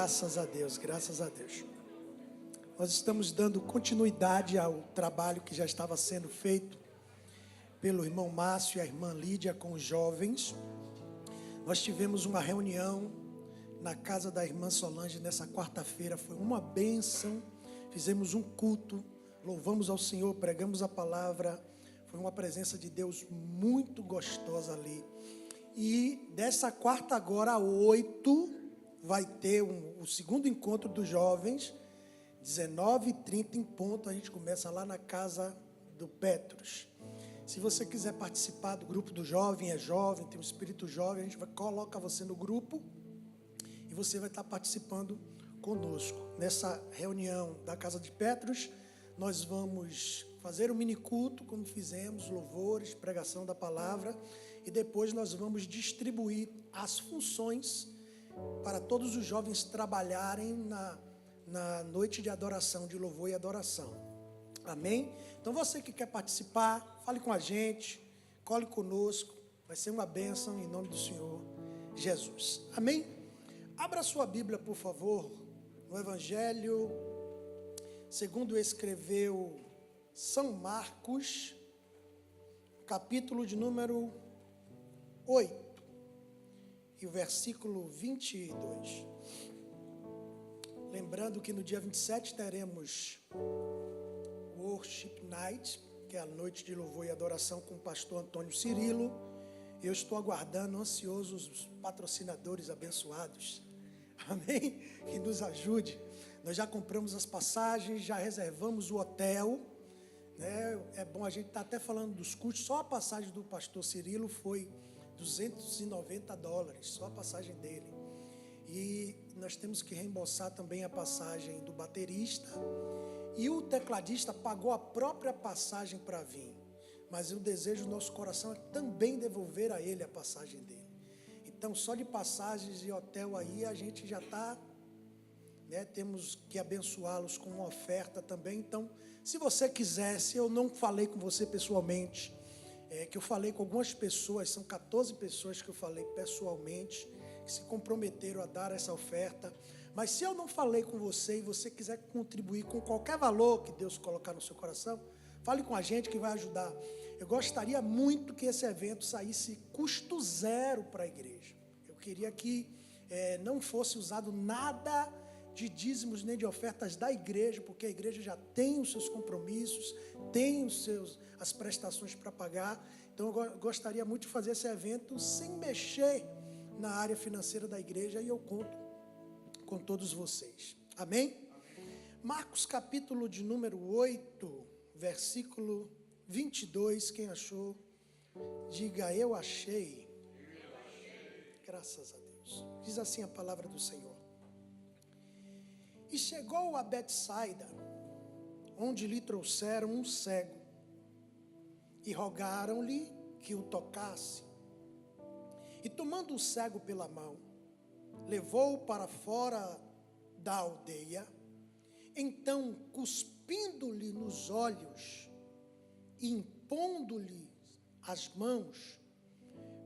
Graças a Deus, graças a Deus. Nós estamos dando continuidade ao trabalho que já estava sendo feito pelo irmão Márcio e a irmã Lídia com os jovens. Nós tivemos uma reunião na casa da irmã Solange nessa quarta-feira, foi uma bênção. Fizemos um culto, louvamos ao Senhor, pregamos a palavra. Foi uma presença de Deus muito gostosa ali. E dessa quarta agora, 8, vai ter o segundo encontro dos jovens, 19h30 em ponto. A gente começa lá na casa do Petros. Se você quiser participar do grupo do jovem, é jovem, tem um espírito jovem, a gente coloca você no grupo e você vai estar participando conosco. Nessa reunião da casa de Petros, nós vamos fazer um mini culto, como fizemos, louvores, pregação da palavra, e depois nós vamos distribuir as funções para todos os jovens trabalharem na noite de adoração, de louvor e adoração. Amém? Então você que quer participar, fale com a gente, cole conosco, vai ser uma bênção em nome do Senhor Jesus. Amém? Abra sua Bíblia, por favor, no Evangelho segundo escreveu São Marcos, capítulo de número 8. E o versículo 22. Lembrando que no dia 27 teremos Worship Night, que é a noite de louvor e adoração com o pastor Antônio Cirilo. Eu estou aguardando, ansioso, os patrocinadores abençoados. Amém? Que nos ajude. Nós já compramos as passagens, já reservamos o hotel, né? É bom, a gente está até falando dos custos. Só a passagem do pastor Cirilo foi $290, só a passagem dele. E nós temos que reembolsar também a passagem do baterista. E o tecladista pagou a própria passagem para vir. Mas o desejo do nosso coração é também devolver a ele a passagem dele. Então, só de passagens e hotel aí, a gente já está, né, temos que abençoá-los com uma oferta também. Então, se você quiser, se eu não falei com você pessoalmente, que eu falei com algumas pessoas, são 14 pessoas que eu falei pessoalmente, que se comprometeram a dar essa oferta. Mas se eu não falei com você e você quiser contribuir com qualquer valor que Deus colocar no seu coração, fale com a gente que vai ajudar. Eu gostaria muito que esse evento saísse custo zero para a igreja. Eu queria que não fosse usado nada de dízimos nem de ofertas da igreja, porque a igreja já tem os seus compromissos, tem as prestações para pagar. Então eu gostaria muito de fazer esse evento sem mexer na área financeira da igreja, e eu conto com todos vocês. Amém? Marcos capítulo de número 8, versículo 22, quem achou, diga eu achei. Graças a Deus. Diz assim a palavra do Senhor. E chegou a Betsaida, onde lhe trouxeram um cego, e rogaram-lhe que o tocasse. E tomando o cego pela mão, levou-o para fora da aldeia. Então, cuspindo-lhe nos olhos e impondo-lhe as mãos,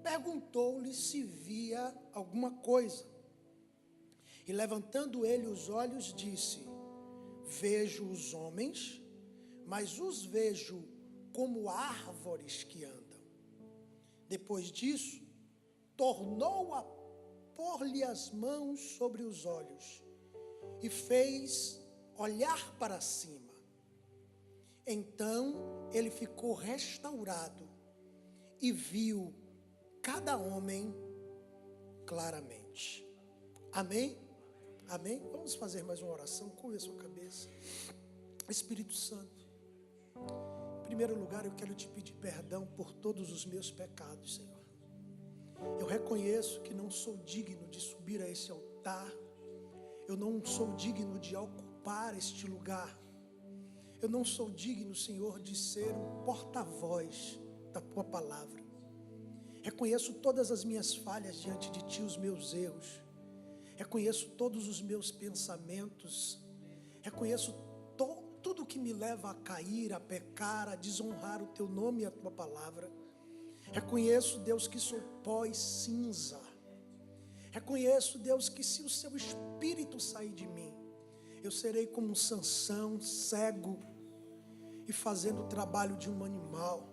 perguntou-lhe se via alguma coisa. E levantando ele os olhos, disse: vejo os homens, mas os vejo como árvores que andam. Depois disso, tornou a pôr-lhe as mãos sobre os olhos e fez olhar para cima. Então ele ficou restaurado e viu cada homem claramente. Amém? Amém? Vamos fazer mais uma oração. Curva a sua cabeça. Espírito Santo, em primeiro lugar eu quero te pedir perdão por todos os meus pecados, Senhor. Eu reconheço que não sou digno de subir a esse altar. Eu não sou digno de ocupar este lugar. Eu não sou digno, Senhor, de ser um porta-voz da Tua palavra. Reconheço todas as minhas falhas diante de Ti, os meus erros. Reconheço todos os meus pensamentos. Reconheço tudo que me leva a cair, a pecar, a desonrar o Teu nome e a Tua palavra. Reconheço, Deus, que sou pó e cinza. Reconheço, Deus, que se o seu Espírito sair de mim, eu serei como um Sansão, cego e fazendo o trabalho de um animal.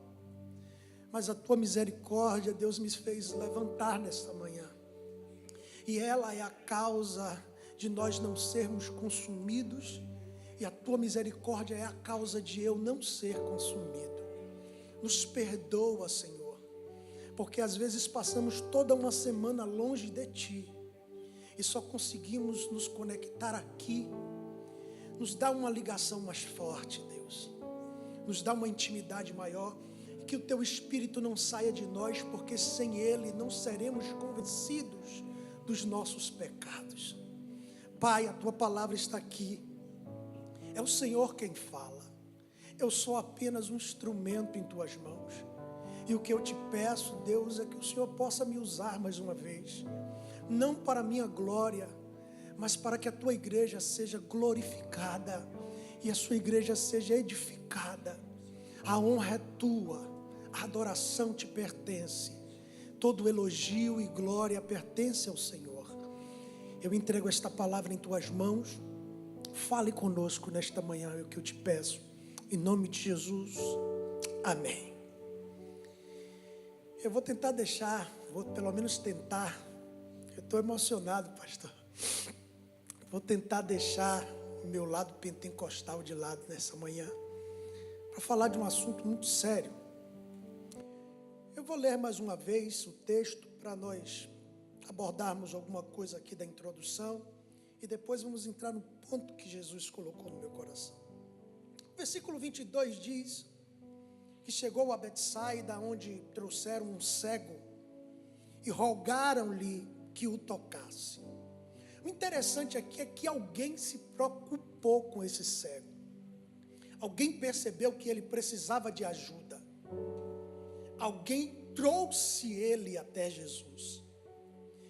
Mas a tua misericórdia, Deus, me fez levantar nesta manhã. E ela é a causa de nós não sermos consumidos. E a tua misericórdia é a causa de eu não ser consumido. Nos perdoa, Senhor, porque às vezes passamos toda uma semana longe de Ti e só conseguimos nos conectar aqui. Nos dá uma ligação mais forte, Deus. Nos dá uma intimidade maior. E que o Teu Espírito não saia de nós, porque sem Ele não seremos convencidos dos nossos pecados. Pai, a Tua palavra está aqui. É o Senhor quem fala. Eu sou apenas um instrumento em Tuas mãos. E o que eu te peço, Deus, é que o Senhor possa me usar mais uma vez. Não para a minha glória, mas para que a Tua igreja seja glorificada e a sua igreja seja edificada. A honra é Tua, a adoração te pertence. Todo elogio e glória pertence ao Senhor. Eu entrego esta palavra em Tuas mãos. Fale conosco nesta manhã, é o que eu te peço. Em nome de Jesus, amém. Eu vou tentar vou pelo menos tentar. Eu estou emocionado, pastor. Vou tentar deixar o meu lado pentecostal de lado nessa manhã, para falar de um assunto muito sério. Eu vou ler mais uma vez o texto para nós abordarmos alguma coisa aqui da introdução. E depois vamos entrar no ponto que Jesus colocou no meu coração. O versículo 22 diz que chegou a Betsaida, onde trouxeram um cego e rogaram-lhe que o tocasse. O interessante aqui é que alguém se preocupou com esse cego. Alguém percebeu que ele precisava de ajuda. Alguém trouxe ele até Jesus.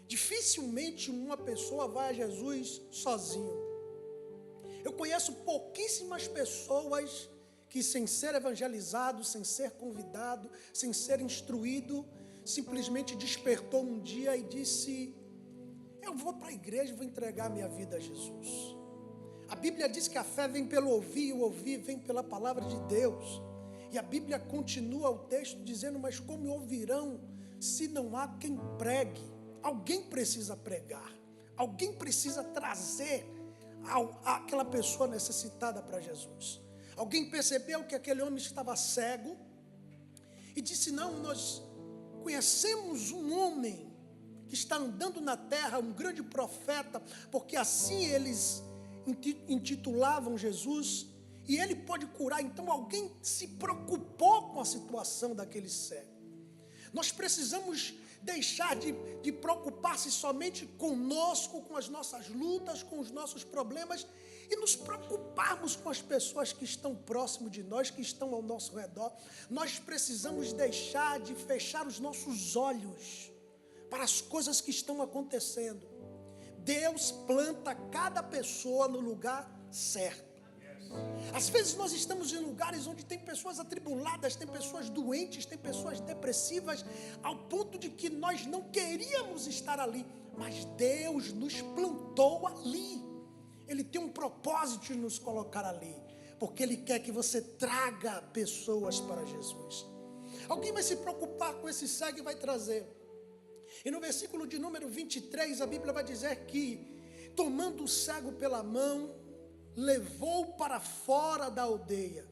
Dificilmente uma pessoa vai a Jesus sozinho. Eu conheço pouquíssimas pessoas que, sem ser evangelizado, sem ser convidado, sem ser instruído, simplesmente despertou um dia e disse: eu vou para a igreja e vou entregar minha vida a Jesus. A Bíblia diz que a fé vem pelo ouvir, e o ouvir vem pela palavra de Deus. E a Bíblia continua o texto dizendo: mas como ouvirão se não há quem pregue? Alguém precisa pregar, alguém precisa trazer aquela pessoa necessitada para Jesus. Alguém percebeu que aquele homem estava cego e disse: não, nós conhecemos um homem que está andando na terra, um grande profeta, porque assim eles intitulavam Jesus, e ele pode curar. Então alguém se preocupou com a situação daquele cego. Nós precisamos deixar de preocupar-se somente conosco, com as nossas lutas, com os nossos problemas, e nos preocuparmos com as pessoas que estão próximo de nós, que estão ao nosso redor. Nós precisamos deixar de fechar os nossos olhos para as coisas que estão acontecendo. Deus planta cada pessoa no lugar certo. Às vezes nós estamos em lugares onde tem pessoas atribuladas, tem pessoas doentes, tem pessoas depressivas, ao ponto de que nós não queríamos estar ali, mas Deus nos plantou ali. Ele tem um propósito de nos colocar ali, porque Ele quer que você traga pessoas para Jesus. Alguém vai se preocupar com esse cego e vai trazer. E no versículo de número 23, a Bíblia vai dizer que, tomando o cego pela mão, levou para fora da aldeia,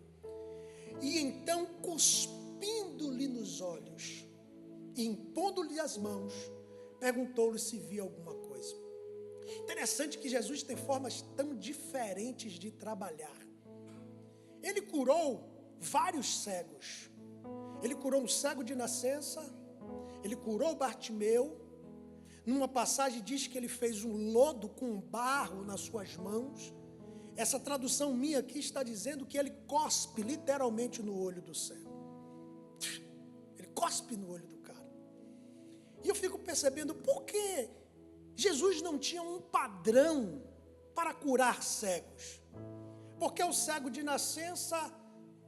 e então, cuspindo-lhe nos olhos e impondo-lhe as mãos, perguntou-lhe se via alguma coisa. Interessante que Jesus tem formas tão diferentes de trabalhar. Ele curou vários cegos. Ele curou um cego de nascença, ele curou Bartimeu. Numa passagem diz que ele fez um lodo com barro nas suas mãos. Essa tradução minha aqui está dizendo que ele cospe literalmente no olho do cego. Ele cospe no olho do cara. E eu fico percebendo por que Jesus não tinha um padrão para curar cegos. Porque o cego de nascença,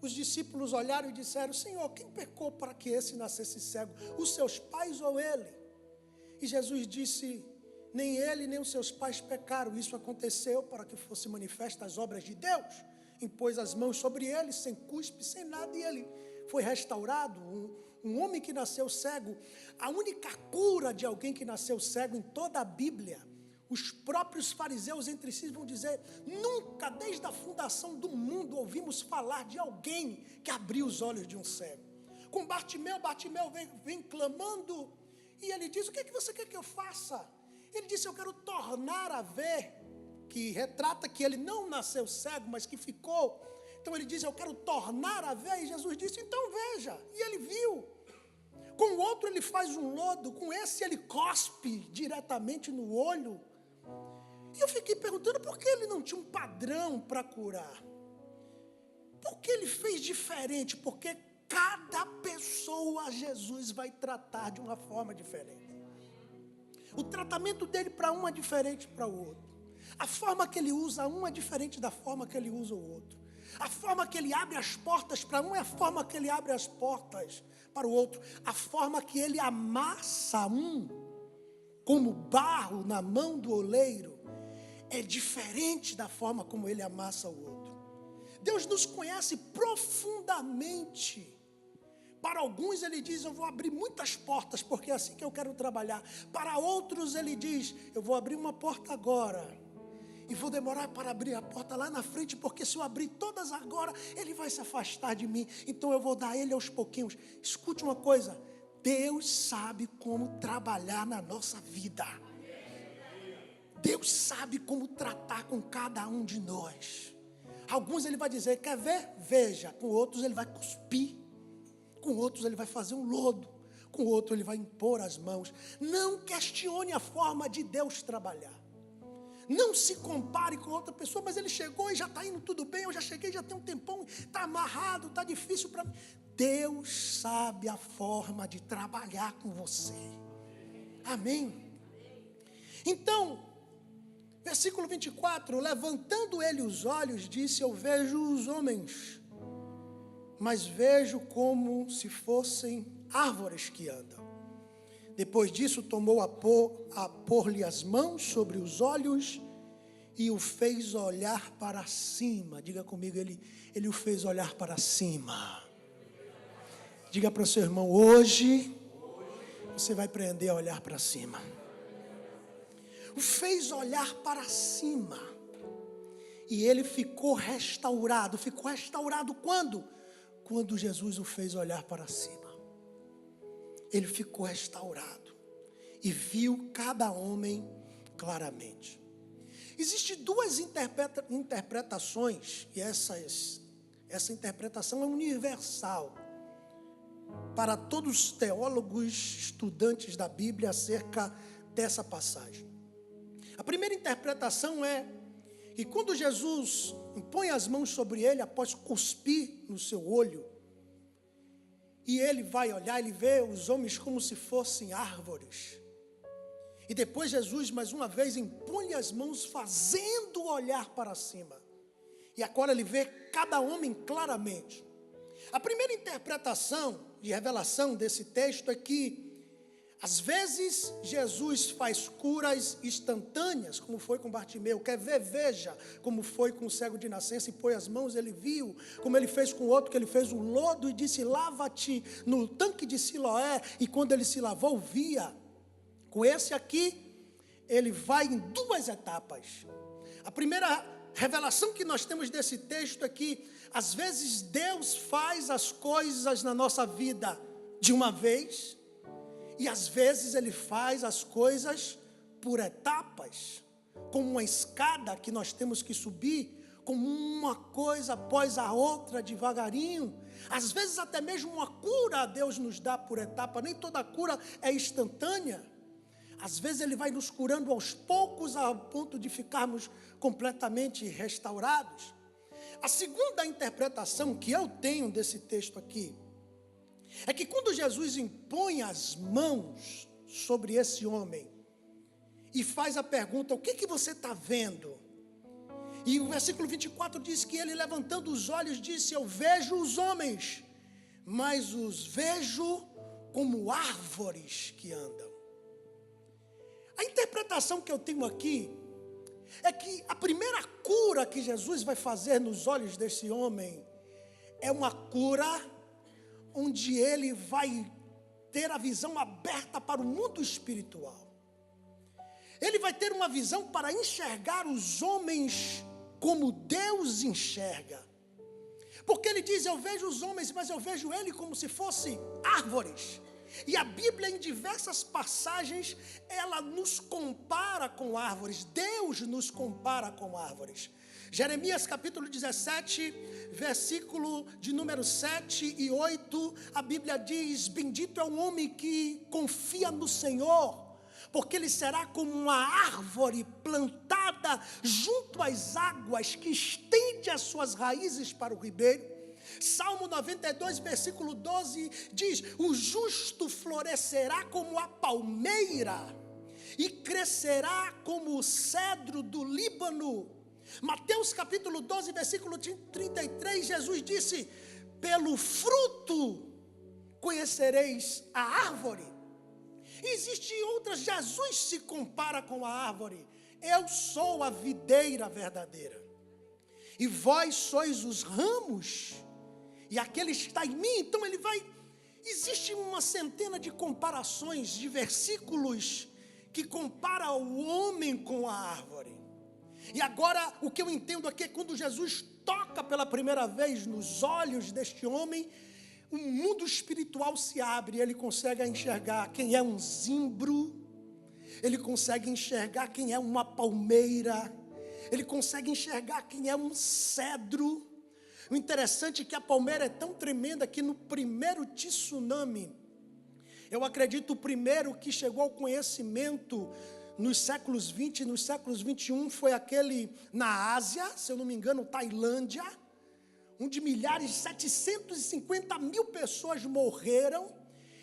os discípulos olharam e disseram: Senhor, quem pecou para que esse nascesse cego? Os seus pais ou ele? E Jesus disse: nem ele nem os seus pais pecaram. Isso aconteceu para que fossem manifestas as obras de Deus. Impôs as mãos sobre ele, sem cuspe, sem nada, e ele foi restaurado. Um homem que nasceu cego, a única cura de alguém que nasceu cego em toda a Bíblia, os próprios fariseus entre si vão dizer: nunca desde a fundação do mundo ouvimos falar de alguém que abriu os olhos de um cego. Com Bartimeu vem clamando, e ele diz: o que é que você quer que eu faça? Ele disse: eu quero tornar a ver, que retrata que ele não nasceu cego, mas que ficou. Então ele diz: eu quero tornar a ver, e Jesus disse: então veja, e ele viu. Com o outro ele faz um lodo, com esse ele cospe diretamente no olho. E eu fiquei perguntando por que ele não tinha um padrão para curar. Por que ele fez diferente? Porque cada pessoa Jesus vai tratar de uma forma diferente. O tratamento dele para um é diferente para o outro. A forma que ele usa um é diferente da forma que ele usa o outro. A forma que ele abre as portas para um é a forma que ele abre as portas para o outro. A forma que ele amassa um, como barro na mão do oleiro, é diferente da forma como ele amassa o outro. Deus nos conhece profundamente. Para alguns ele diz: eu vou abrir muitas portas, porque é assim que eu quero trabalhar. Para outros ele diz: eu vou abrir uma porta agora, e vou demorar para abrir a porta lá na frente, porque se eu abrir todas agora, ele vai se afastar de mim, então eu vou dar ele aos pouquinhos. Escute uma coisa: Deus sabe como trabalhar na nossa vida. Deus sabe como tratar com cada um de nós. Alguns ele vai dizer: quer ver? Veja. Com outros ele vai cuspir. Com outros ele vai fazer um lodo. Com outro ele vai impor as mãos. Não questione a forma de Deus trabalhar. Não se compare com outra pessoa: mas ele chegou e já está indo tudo bem, eu já cheguei, já tem um tempão, está amarrado, está difícil para mim. Deus sabe a forma de trabalhar com você. Amém? Então, versículo 24, levantando ele os olhos, disse: eu vejo os homens, mas vejo como se fossem árvores que andam. Depois disso, tomou a pôr-lhe as mãos sobre os olhos e o fez olhar para cima. Diga comigo: ele o fez olhar para cima. Diga para o seu irmão: hoje você vai aprender a olhar para cima. O fez olhar para cima. E ele ficou restaurado. Ficou restaurado quando? Quando Jesus o fez olhar para cima. Ele ficou restaurado e viu cada homem claramente. Existem duas interpretações, e essa interpretação é universal para todos os teólogos, estudantes da Bíblia, acerca dessa passagem. A primeira interpretação é que quando Jesus impõe as mãos sobre ele, após cuspir no seu olho, e ele vai olhar, ele vê os homens como se fossem árvores. E depois Jesus, mais uma vez, impõe as mãos, fazendo olhar para cima. E agora ele vê cada homem claramente. A primeira interpretação de revelação desse texto é que, às vezes, Jesus faz curas instantâneas, como foi com Bartimeu. Quer ver? Veja, como foi com o cego de nascença, e põe as mãos, ele viu. Como ele fez com o outro, que ele fez um lodo e disse: lava-te no tanque de Siloé. E quando ele se lavou, via. Com esse aqui, ele vai em duas etapas. A primeira revelação que nós temos desse texto é que, às vezes, Deus faz as coisas na nossa vida de uma vez, e às vezes ele faz as coisas por etapas, como uma escada que nós temos que subir, como uma coisa após a outra, devagarinho. Às vezes até mesmo uma cura Deus nos dá por etapa, nem toda cura é instantânea. Às vezes ele vai nos curando aos poucos, ao ponto de ficarmos completamente restaurados. A segunda interpretação que eu tenho desse texto aqui, é que quando Jesus impõe as mãos sobre esse homem e faz a pergunta: o que você está vendo? E o versículo 24 diz que ele, levantando os olhos, disse: eu vejo os homens, mas os vejo como árvores que andam. A interpretação que eu tenho aqui é que a primeira cura que Jesus vai fazer nos olhos desse homem é uma cura onde ele vai ter a visão aberta para o mundo espiritual. Ele vai ter uma visão para enxergar os homens como Deus enxerga. Porque ele diz, eu vejo os homens, mas eu vejo ele como se fossem árvores. E a Bíblia, em diversas passagens, ela nos compara com árvores. Deus nos compara com árvores. Jeremias capítulo 17, versículo de número 7 e 8, a Bíblia diz, bendito é o homem que confia no Senhor, porque ele será como uma árvore plantada junto às águas, que estende as suas raízes para o ribeiro. Salmo 92, versículo 12, diz, o justo florescerá como a palmeira, e crescerá como o cedro do Líbano. Mateus capítulo 12, versículo 33, Jesus disse, pelo fruto conhecereis a árvore. Existem outras, Jesus se compara com a árvore. Eu sou a videira verdadeira, e vós sois os ramos, e aquele está em mim. Então existe uma centena de comparações, de versículos, que compara o homem com a árvore. E agora, o que eu entendo aqui é quando Jesus toca pela primeira vez nos olhos deste homem, o mundo espiritual se abre, ele consegue enxergar quem é um zimbro, ele consegue enxergar quem é uma palmeira, ele consegue enxergar quem é um cedro. O interessante é que a palmeira é tão tremenda que no primeiro tsunami, eu acredito o primeiro que chegou ao conhecimento nos séculos 20 e nos séculos 21 foi aquele na Ásia, se eu não me engano, Tailândia, onde 750 mil pessoas morreram,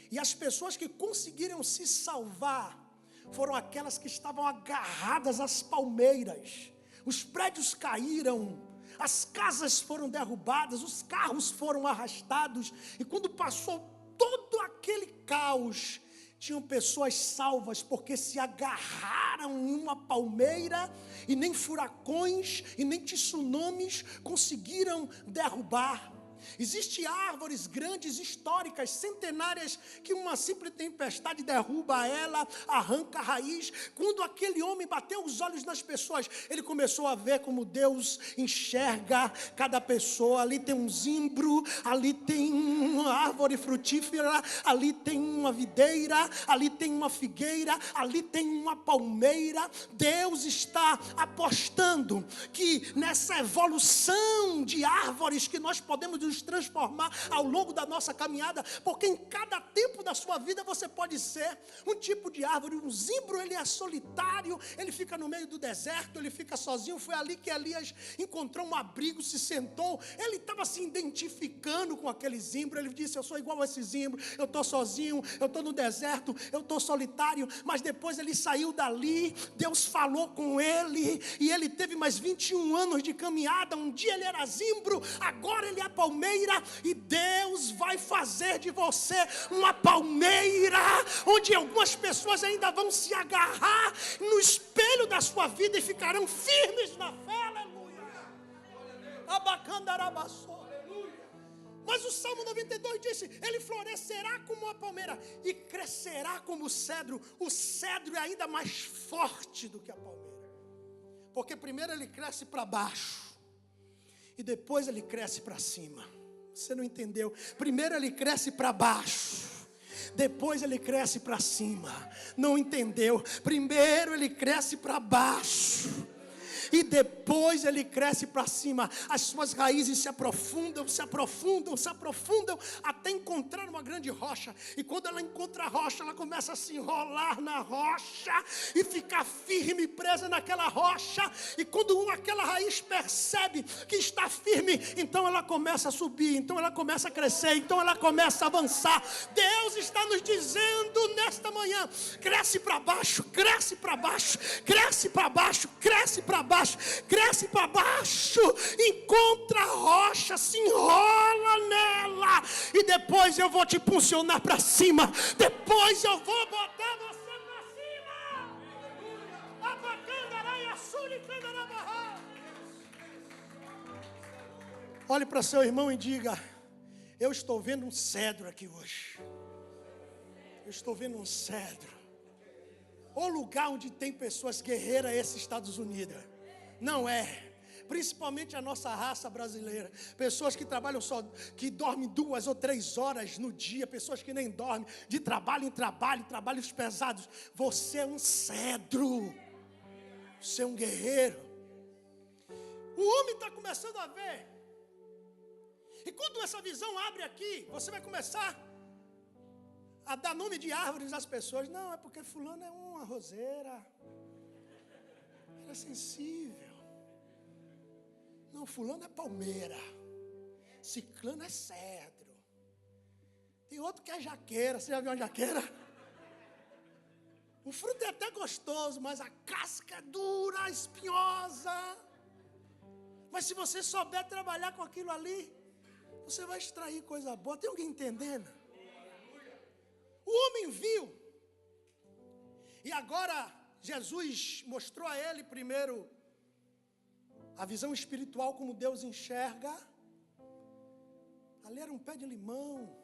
e as pessoas que conseguiram se salvar foram aquelas que estavam agarradas às palmeiras. Os prédios caíram, as casas foram derrubadas, os carros foram arrastados, e quando passou todo aquele caos, tinham pessoas salvas porque se agarraram em uma palmeira, e nem furacões e nem tsunamis conseguiram derrubar. Existem árvores grandes, históricas, centenárias, que uma simples tempestade derruba ela, arranca a raiz. Quando aquele homem bateu os olhos nas pessoas, ele começou a ver como Deus enxerga cada pessoa. Ali tem um zimbro, ali tem uma árvore frutífera, ali tem uma videira, ali tem uma figueira, ali tem uma palmeira. Deus está apostando que nessa evolução de árvores que nós podemos nos transformar ao longo da nossa caminhada, porque em cada tempo da sua vida você pode ser um tipo de árvore. Um zimbro, ele é solitário, ele fica no meio do deserto, ele fica sozinho. Foi ali que Elias encontrou um abrigo, se sentou, ele estava se identificando com aquele zimbro. Ele disse, eu sou igual a esse zimbro, eu estou sozinho, eu estou no deserto, eu estou solitário. Mas depois ele saiu dali, Deus falou com ele, e ele teve mais 21 anos de caminhada. Um dia ele era zimbro, agora ele é palmeira, e Deus vai fazer de você uma palmeira, onde algumas pessoas ainda vão se agarrar no espelho da sua vida e ficarão firmes na fé. Aleluia. Abacandarabaçô. Mas o Salmo 92 disse, ele florescerá como uma palmeira e crescerá como o cedro. O cedro é ainda mais forte do que a palmeira, porque primeiro ele cresce para baixo e depois ele cresce para cima. Você não entendeu? Primeiro ele cresce para baixo, depois ele cresce para cima. Não entendeu? Primeiro ele cresce para baixo e depois ele cresce para cima. As suas raízes se aprofundam, se aprofundam, se aprofundam, até encontrar uma grande rocha. E quando ela encontra a rocha, ela começa a se enrolar na rocha e ficar firme, presa naquela rocha. E quando aquela raiz percebe que está firme, então ela começa a subir, então ela começa a crescer, então ela começa a avançar. Deus está nos dizendo nesta manhã, cresce para baixo, cresce para baixo, cresce para baixo, cresce para baixo, cresce para baixo, encontra a rocha, se enrola nela, e depois eu vou te impulsionar para cima, depois eu vou botar você para cima. Olhe para seu irmão e diga: eu estou vendo um cedro aqui hoje. Eu estou vendo um cedro. O lugar onde tem pessoas guerreiras é esse Estados Unidos. Não é. Principalmente a nossa raça brasileira. Pessoas que trabalham só, que dormem 2 ou 3 horas no dia. Pessoas que nem dormem, de trabalho em trabalho, trabalhos pesados. Você é um cedro. Você é um guerreiro. O homem está começando a ver. E quando essa visão abre aqui, você vai começar a dar nome de árvores às pessoas. Não, é porque fulano é uma roseira. Ele é sensível. Não, fulano é palmeira. Ciclano é cedro. Tem outro que é jaqueira. Você já viu uma jaqueira? O fruto é até gostoso, mas a casca é dura, espinhosa. Mas se você souber trabalhar com aquilo ali, você vai extrair coisa boa. Tem alguém entendendo? O homem viu. E agora Jesus mostrou a ele primeiro a visão espiritual, como Deus enxerga. Ali era um pé de limão,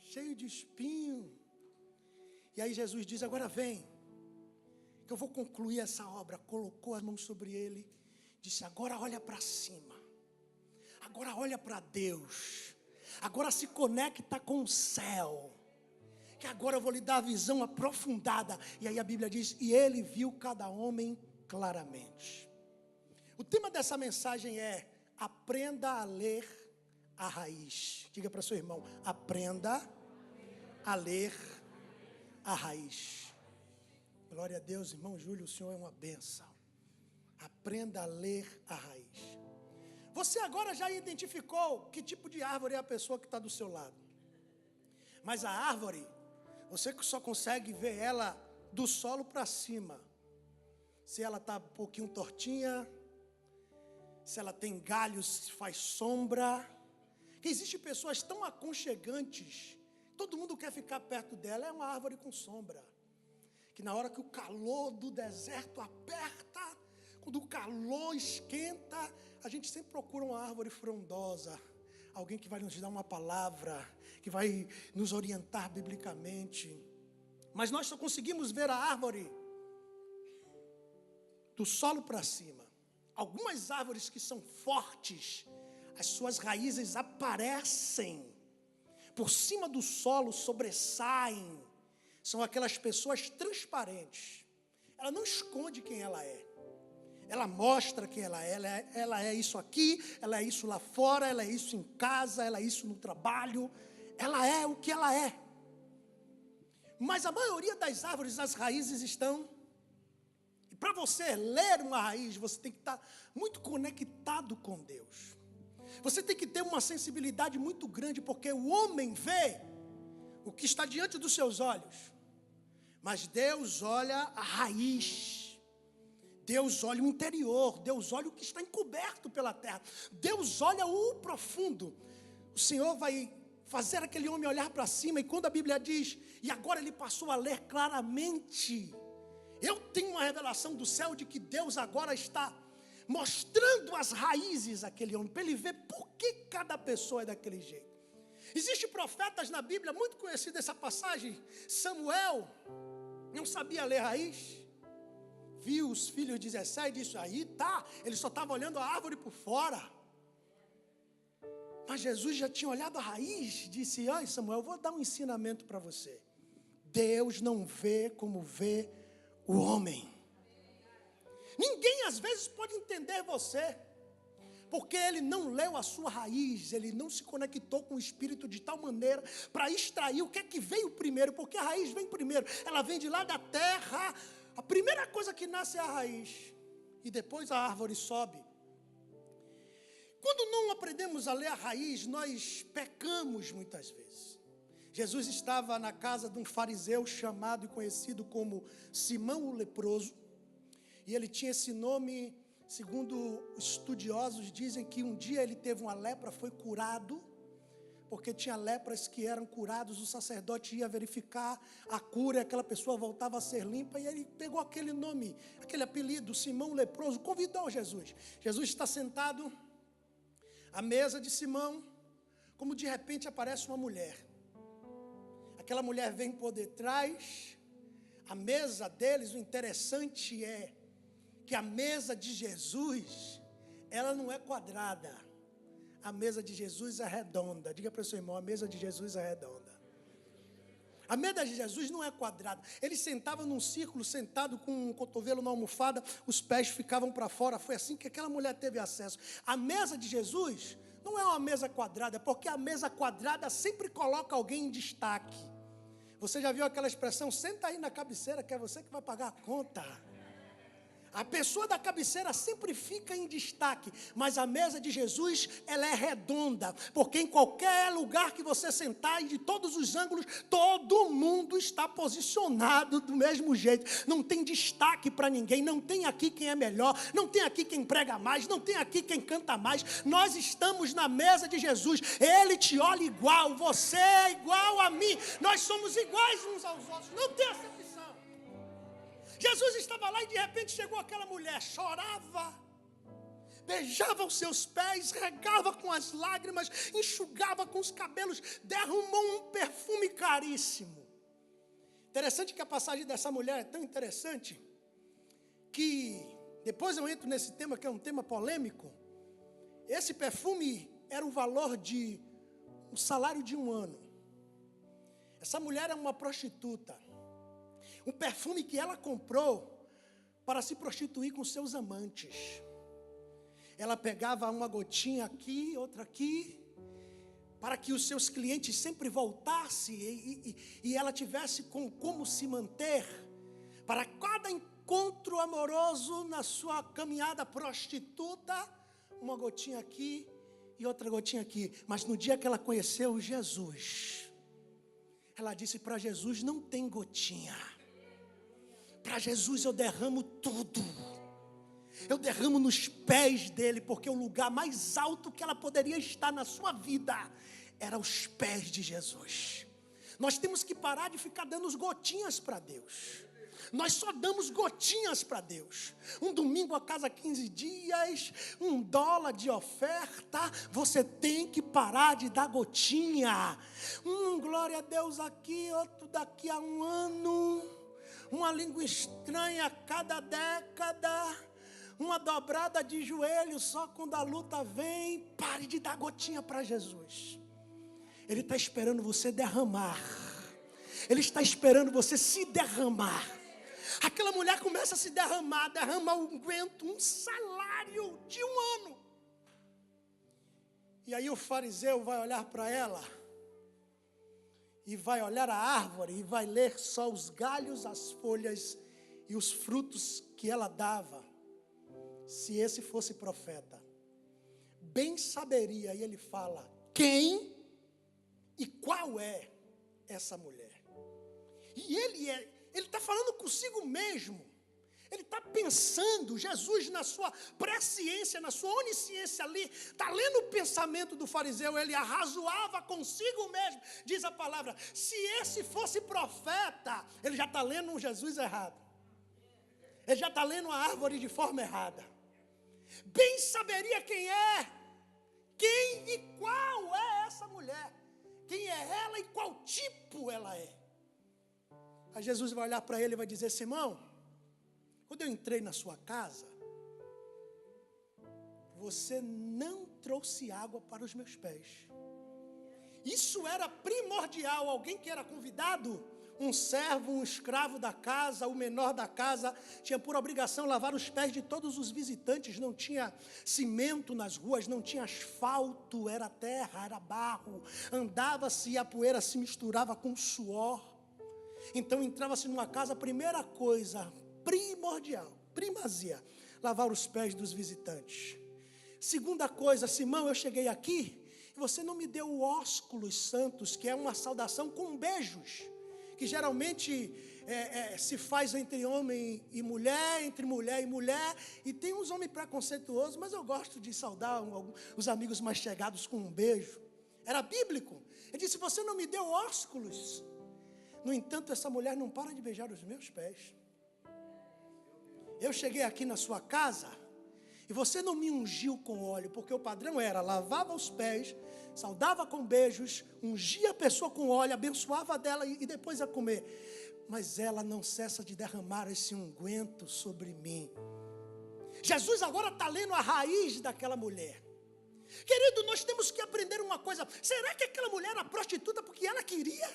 cheio de espinho. E aí Jesus diz: agora vem, que eu vou concluir essa obra. Colocou a mão sobre ele, disse: agora olha para cima, agora olha para Deus, agora se conecta com o céu, que agora eu vou lhe dar a visão aprofundada. E aí a Bíblia diz: e ele viu cada homem claramente. O tema dessa mensagem é: aprenda a ler a raiz. Diga para seu irmão: aprenda a ler a raiz. Glória a Deus, irmão Júlio, o senhor é uma bênção. Aprenda a ler a raiz. Você agora já identificou que tipo de árvore é a pessoa que está do seu lado. Mas a árvore, você só consegue ver ela do solo para cima. Se ela está um pouquinho tortinha, se ela tem galhos, faz sombra. Que existem pessoas tão aconchegantes, todo mundo quer ficar perto dela. É uma árvore com sombra, que na hora que o calor do deserto aperta, quando o calor esquenta, a gente sempre procura uma árvore frondosa, alguém que vai nos dar uma palavra, que vai nos orientar biblicamente. Mas nós só conseguimos ver a árvore do solo para cima. Algumas árvores que são fortes, as suas raízes aparecem por cima do solo, sobressaem. São aquelas pessoas transparentes. Ela não esconde quem ela é. Ela mostra quem ela é. Ela é isso aqui, ela é isso lá fora, ela é isso em casa, ela é isso no trabalho. Ela é o que ela é. Mas a maioria das árvores, as raízes estão... E para você ler uma raiz, você tem que estar muito conectado com Deus. Você tem que ter uma sensibilidade muito grande, porque o homem vê o que está diante dos seus olhos, mas Deus olha a raiz, Deus olha o interior, Deus olha o que está encoberto pela terra, Deus olha o profundo. O Senhor vai fazer aquele homem olhar para cima, e quando a Bíblia diz, e agora ele passou a ler claramente, eu tenho uma revelação do céu de que Deus agora está mostrando as raízes daquele homem, para ele ver por que cada pessoa é daquele jeito. Existem profetas na Bíblia, muito conhecida essa passagem. Samuel não sabia ler raiz, viu os filhos de Jessé e disse: aí tá, ele só estava olhando a árvore por fora. Mas Jesus já tinha olhado a raiz, disse: ai Samuel, eu vou dar um ensinamento para você. Deus não vê como vê o homem. Ninguém às vezes pode entender você, porque ele não leu a sua raiz, ele não se conectou com o Espírito de tal maneira para extrair o que é que veio primeiro, porque a raiz vem primeiro, ela vem de lá da terra, a primeira coisa que nasce é a raiz, e depois a árvore sobe. Quando não aprendemos a ler a raiz, nós pecamos muitas vezes. Jesus estava na casa de um fariseu chamado e conhecido como Simão o leproso, e ele tinha esse nome, segundo estudiosos, dizem que um dia ele teve uma lepra, foi curado, porque tinha lepras que eram curados, o sacerdote ia verificar a cura, e aquela pessoa voltava a ser limpa, e ele pegou aquele nome, aquele apelido, Simão o leproso, convidou Jesus. Jesus está sentado A mesa de Simão, como de repente aparece uma mulher. Aquela mulher vem por detrás. A mesa deles, o interessante é que a mesa de Jesus, ela não é quadrada. A mesa de Jesus é redonda. Diga para o seu irmão, a mesa de Jesus é redonda. A mesa de Jesus não é quadrada. Ele sentava num círculo, sentado com o cotovelo na almofada, os pés ficavam para fora. Foi assim que aquela mulher teve acesso. A mesa de Jesus não é uma mesa quadrada, porque a mesa quadrada sempre coloca alguém em destaque. Você já viu aquela expressão, senta aí na cabeceira, que é você que vai pagar a conta. A pessoa da cabeceira sempre fica em destaque, mas a mesa de Jesus, ela é redonda, porque em qualquer lugar que você sentar, e de todos os ângulos, todo mundo está posicionado do mesmo jeito, não tem destaque para ninguém, não tem aqui quem é melhor, não tem aqui quem prega mais, não tem aqui quem canta mais, nós estamos na mesa de Jesus, Ele te olha igual, você é igual a mim, nós somos iguais uns aos outros, não tem acepção. Jesus estava lá e de repente chegou aquela mulher, chorava, beijava os seus pés, regava com as lágrimas, enxugava com os cabelos, derramou um perfume caríssimo. Interessante que a passagem dessa mulher é tão interessante, que depois eu entro nesse tema, que é um tema polêmico. Esse perfume era o valor de um salário de um ano. Essa mulher é uma prostituta. Um perfume que ela comprou para se prostituir com seus amantes. Ela pegava uma gotinha aqui, outra aqui, para que os seus clientes sempre voltassem e ela tivesse como se manter. Para cada encontro amoroso na sua caminhada prostituta, uma gotinha aqui e outra gotinha aqui. Mas no dia que ela conheceu Jesus, ela disse, para Jesus não tem gotinha. Para Jesus eu derramo tudo. Eu derramo nos pés dele, porque o lugar mais alto que ela poderia estar na sua vida era os pés de Jesus. Nós temos que parar de ficar dando gotinhas para Deus. Nós só damos gotinhas para Deus. Um domingo a cada 15 dias, $1 de oferta. Você tem que parar de dar gotinha. Glória a Deus aqui, outro daqui a um ano. Uma língua estranha a cada década. Uma dobrada de joelho só quando a luta vem. Pare de dar gotinha para Jesus. Ele está esperando você derramar. Ele está esperando você se derramar. Aquela mulher começa a se derramar, derrama um salário de um ano. E aí o fariseu vai olhar para ela, e vai olhar a árvore, e vai ler só os galhos, as folhas e os frutos que ela dava. Se esse fosse profeta, bem saberia, e ele fala, quem e qual é essa mulher? E ele está falando consigo mesmo. Ele está pensando, Jesus na sua presciência, na sua onisciência ali, está lendo o pensamento do fariseu, ele arrazoava consigo mesmo, diz a palavra, se esse fosse profeta, ele já está lendo um Jesus errado, ele já está lendo a árvore de forma errada, bem saberia quem e qual é essa mulher, quem é ela e qual tipo ela é. Aí Jesus vai olhar para ele e vai dizer, Simão, quando eu entrei na sua casa, você não trouxe água para os meus pés. Isso era primordial. Alguém que era convidado, um servo, um escravo da casa, o menor da casa, tinha por obrigação lavar os pés de todos os visitantes. Não tinha cimento nas ruas, não tinha asfalto, era terra, era barro. Andava-se e a poeira se misturava com suor. Então entrava-se numa casa, a primeira coisa primordial, primazia, lavar os pés dos visitantes. Segunda coisa, Simão, eu cheguei aqui e você não me deu o ósculos santos, que é uma saudação com beijos, que geralmente se faz entre homem e mulher, entre mulher e mulher, e tem uns homens preconceituosos, mas eu gosto de saudar os amigos mais chegados com um beijo. Era bíblico. Ele disse, você não me deu ósculos. No entanto, essa mulher não para de beijar os meus pés. Eu cheguei aqui na sua casa e você não me ungiu com óleo, porque o padrão era, lavava os pés, saudava com beijos, ungia a pessoa com óleo, abençoava dela e depois ia comer. Mas ela não cessa de derramar esse unguento sobre mim. Jesus agora está lendo a raiz daquela mulher. Querido, nós temos que aprender uma coisa. Será que aquela mulher era prostituta porque ela queria?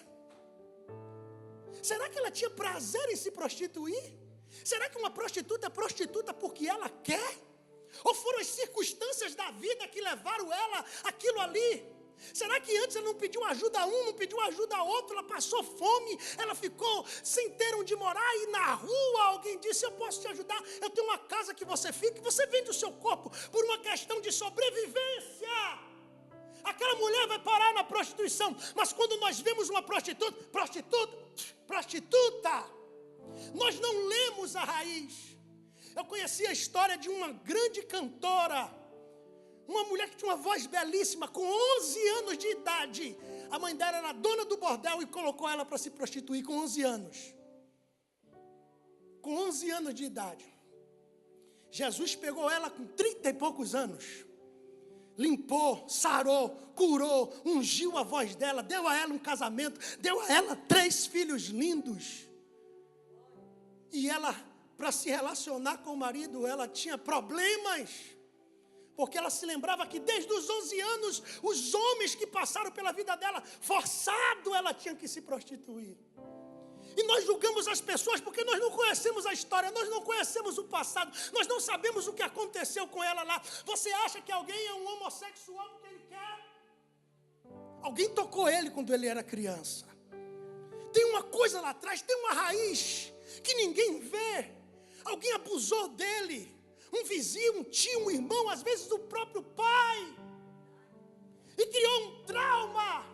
Será que ela tinha prazer em se prostituir? Será que uma prostituta é prostituta porque ela quer? Ou foram as circunstâncias da vida que levaram ela àquilo ali? Será que antes ela não pediu ajuda a um, não pediu ajuda a outro, ela passou fome, ela ficou sem ter onde morar e na rua alguém disse, eu posso te ajudar, eu tenho uma casa que você fica, e você vende o seu corpo por uma questão de sobrevivência. Aquela mulher vai parar na prostituição, mas quando nós vemos uma prostituta, nós não lemos a raiz. Eu conheci a história de uma grande cantora, uma mulher que tinha uma voz belíssima, com 11 anos de idade. A mãe dela era dona do bordel e colocou ela para se prostituir com 11 anos. Com 11 anos de idade. Jesus pegou ela com 30 e poucos anos. Limpou, sarou, curou, ungiu a voz dela, deu a ela um casamento, deu a ela 3 filhos lindos. E ela, para se relacionar com o marido, ela tinha problemas. Porque ela se lembrava que desde os 11 anos, os homens que passaram pela vida dela, forçado ela tinha que se prostituir. E nós julgamos as pessoas porque nós não conhecemos a história, nós não conhecemos o passado, nós não sabemos o que aconteceu com ela lá. Você acha que alguém é um homossexual porque ele quer? Alguém tocou ele quando ele era criança. Tem uma coisa lá atrás, tem uma raiz que ninguém vê. Alguém abusou dele. Um vizinho, um tio, um irmão, às vezes o próprio pai. E criou um trauma.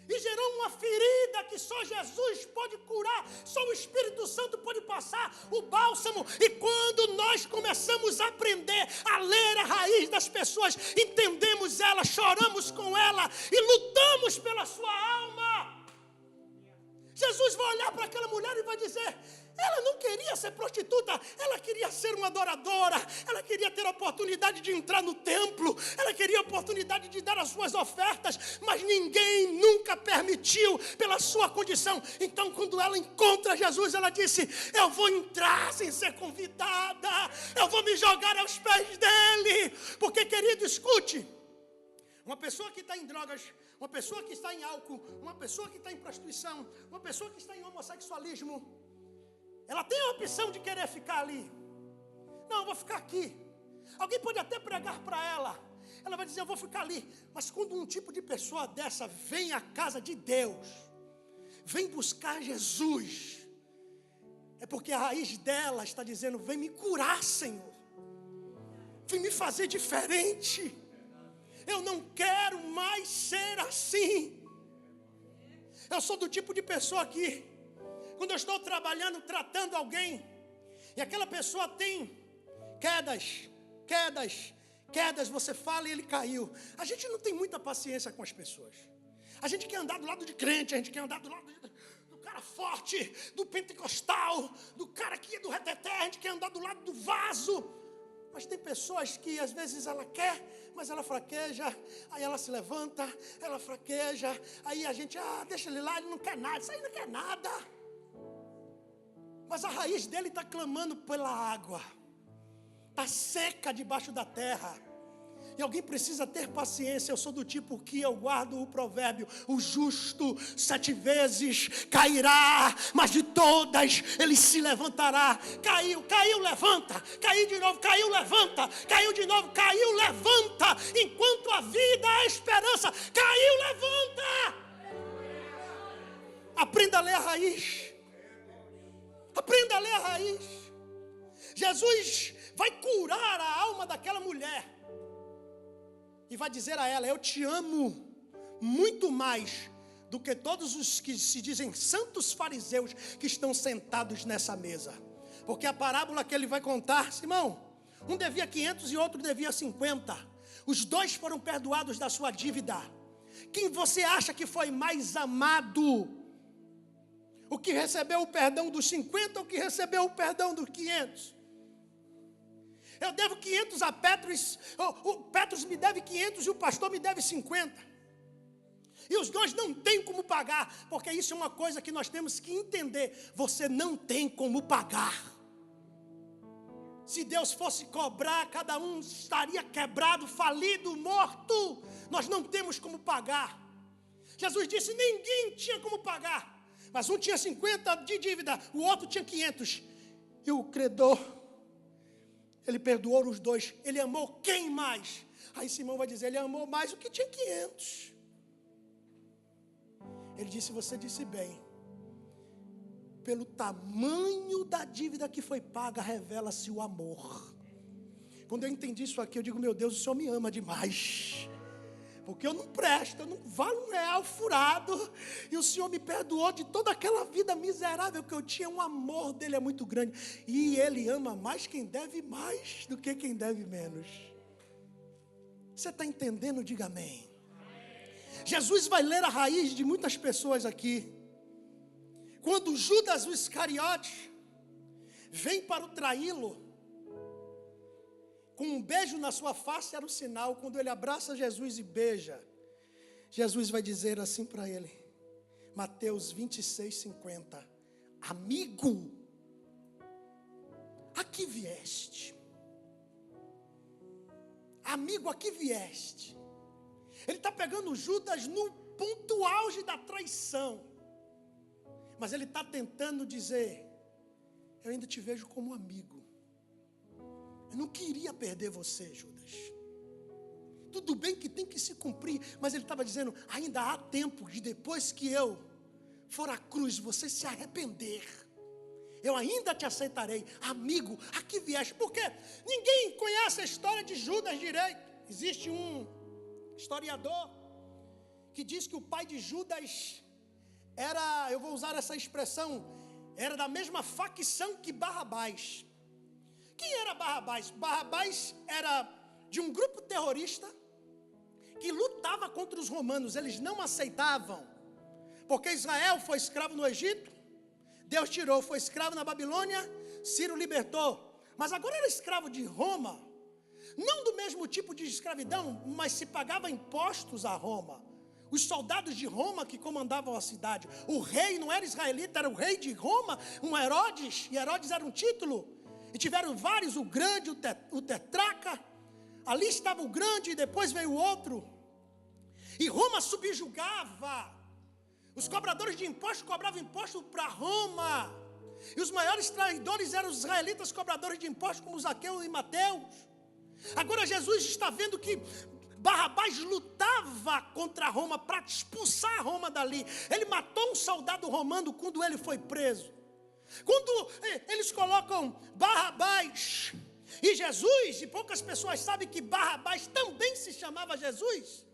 E gerou uma ferida que só Jesus pode curar. Só o Espírito Santo pode passar o bálsamo. E quando nós começamos a aprender a ler a raiz das pessoas, entendemos ela, choramos com ela e lutamos pela sua alma. Jesus vai olhar para aquela mulher e vai dizer... Ela não queria ser prostituta, ela queria ser uma adoradora, ela queria ter a oportunidade de entrar no templo, ela queria a oportunidade de dar as suas ofertas, mas ninguém nunca permitiu pela sua condição. Então, quando ela encontra Jesus, ela disse, eu vou entrar sem ser convidada, eu vou me jogar aos pés dele. Porque, querido, escute, uma pessoa que está em drogas, uma pessoa que está em álcool, uma pessoa que está em prostituição, uma pessoa que está em homossexualismo, ela tem a opção de querer ficar ali. Não, eu vou ficar aqui. Alguém pode até pregar para ela. Ela vai dizer, eu vou ficar ali. Mas quando um tipo de pessoa dessa vem à casa de Deus, vem buscar Jesus, é porque a raiz dela está dizendo, vem me curar, Senhor. Vem me fazer diferente. Eu não quero mais ser assim. Eu sou do tipo de pessoa que... Quando eu estou trabalhando, tratando alguém, e aquela pessoa tem quedas, você fala e ele caiu. A gente não tem muita paciência com as pessoas. A gente quer andar do lado de crente, a gente quer andar do lado do cara forte, do pentecostal, do cara que é do reteté, a gente quer andar do lado do vaso. Mas tem pessoas que às vezes ela quer, mas ela fraqueja, aí ela se levanta, ela fraqueja, aí a gente, deixa ele lá, ele não quer nada, isso aí não quer nada. Mas a raiz dele está clamando pela água. Está seca debaixo da terra. E alguém precisa ter paciência. Eu sou do tipo que eu guardo o provérbio. O justo 7 vezes cairá, mas de todas ele se levantará. Caiu, levanta. Caiu de novo, caiu, levanta. Caiu de novo, caiu, levanta. Enquanto a vida há esperança. Caiu, levanta. Aprenda a ler a raiz. Aprenda a ler a raiz. Jesus vai curar a alma daquela mulher e vai dizer a ela, eu te amo muito mais do que todos os que se dizem santos fariseus que estão sentados nessa mesa. Porque a parábola que ele vai contar, Simão, um devia 500 e outro devia 50. Os dois foram perdoados da sua dívida. Quem você acha que foi mais amado? O que recebeu o perdão dos 50 ou o que recebeu o perdão dos 500? Eu devo 500 a Petros, o Petros me deve 500 e o pastor me deve 50. E os dois não têm como pagar, porque isso é uma coisa que nós temos que entender. Você não tem como pagar. Se Deus fosse cobrar, cada um estaria quebrado, falido, morto. Nós não temos como pagar. Jesus disse, ninguém tinha como pagar. Mas um tinha 50 de dívida, o outro tinha 500. E o credor, ele perdoou os dois. Ele amou quem mais? Aí Simão vai dizer, ele amou mais o que tinha 500. Ele disse, você disse bem. Pelo tamanho da dívida que foi paga, revela-se o amor. Quando eu entendi isso aqui, eu digo, meu Deus, o Senhor me ama demais. Porque eu não presto, eu não valo um real furado. E o Senhor me perdoou de toda aquela vida miserável que eu tinha. O amor dele é muito grande. E ele ama mais quem deve mais do que quem deve menos. Você está entendendo? Diga amém. Jesus vai ler a raiz de muitas pessoas aqui. Quando Judas o Iscariote vem para o traí-lo, com um beijo na sua face era o sinal. Quando ele abraça Jesus e beija, Jesus vai dizer assim para ele, Mateus 26:50, amigo, aqui vieste. Amigo, aqui vieste. Ele está pegando Judas no ponto auge da traição. Mas ele está tentando dizer, eu ainda te vejo como amigo. Eu não queria perder você, Judas. Tudo bem que tem que se cumprir, mas ele estava dizendo, ainda há tempo de depois que eu for à cruz, você se arrepender. Eu ainda te aceitarei, amigo, aqui vieste. Porque ninguém conhece a história de Judas direito. Existe um historiador que diz que o pai de Judas era, eu vou usar essa expressão, era da mesma facção que Barrabás. Quem era Barrabás? Barrabás era de um grupo terrorista que lutava contra os romanos. Eles não aceitavam, porque Israel foi escravo no Egito, Deus tirou, foi escravo na Babilônia, Ciro libertou, mas agora era escravo de Roma, não do mesmo tipo de escravidão, mas se pagava impostos a Roma. Os soldados de Roma que comandavam a cidade. O rei não era israelita, era o rei de Roma, um Herodes. E Herodes era um título. E tiveram vários, o grande, o tetrarca. Ali estava o grande e depois veio o outro. E Roma subjugava. Os cobradores de impostos cobravam imposto para Roma. E os maiores traidores eram os israelitas cobradores de impostos, como Zaqueu e Mateus. Agora Jesus está vendo que Barrabás lutava contra Roma para expulsar Roma dali. Ele matou um soldado romano quando ele foi preso. Quando eles colocam Barrabás e Jesus, e poucas pessoas sabem que Barrabás também se chamava Jesus,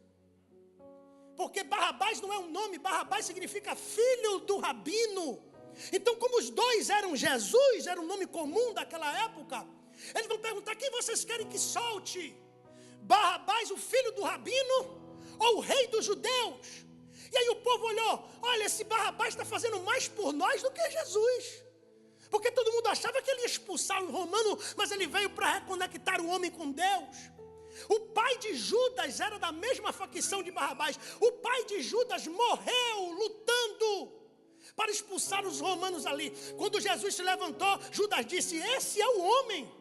porque Barrabás não é um nome, Barrabás significa filho do rabino. Então, como os dois eram Jesus, era um nome comum daquela época, eles vão perguntar, quem vocês querem que solte? Barrabás, o filho do rabino, ou o rei dos judeus? E aí o povo olhou, olha, esse Barrabás está fazendo mais por nós do que Jesus. Porque todo mundo achava que ele ia expulsar o romano, mas ele veio para reconectar o homem com Deus. O pai de Judas era da mesma facção de Barrabás. O pai de Judas morreu lutando para expulsar os romanos ali. Quando Jesus se levantou, Judas disse, esse é o homem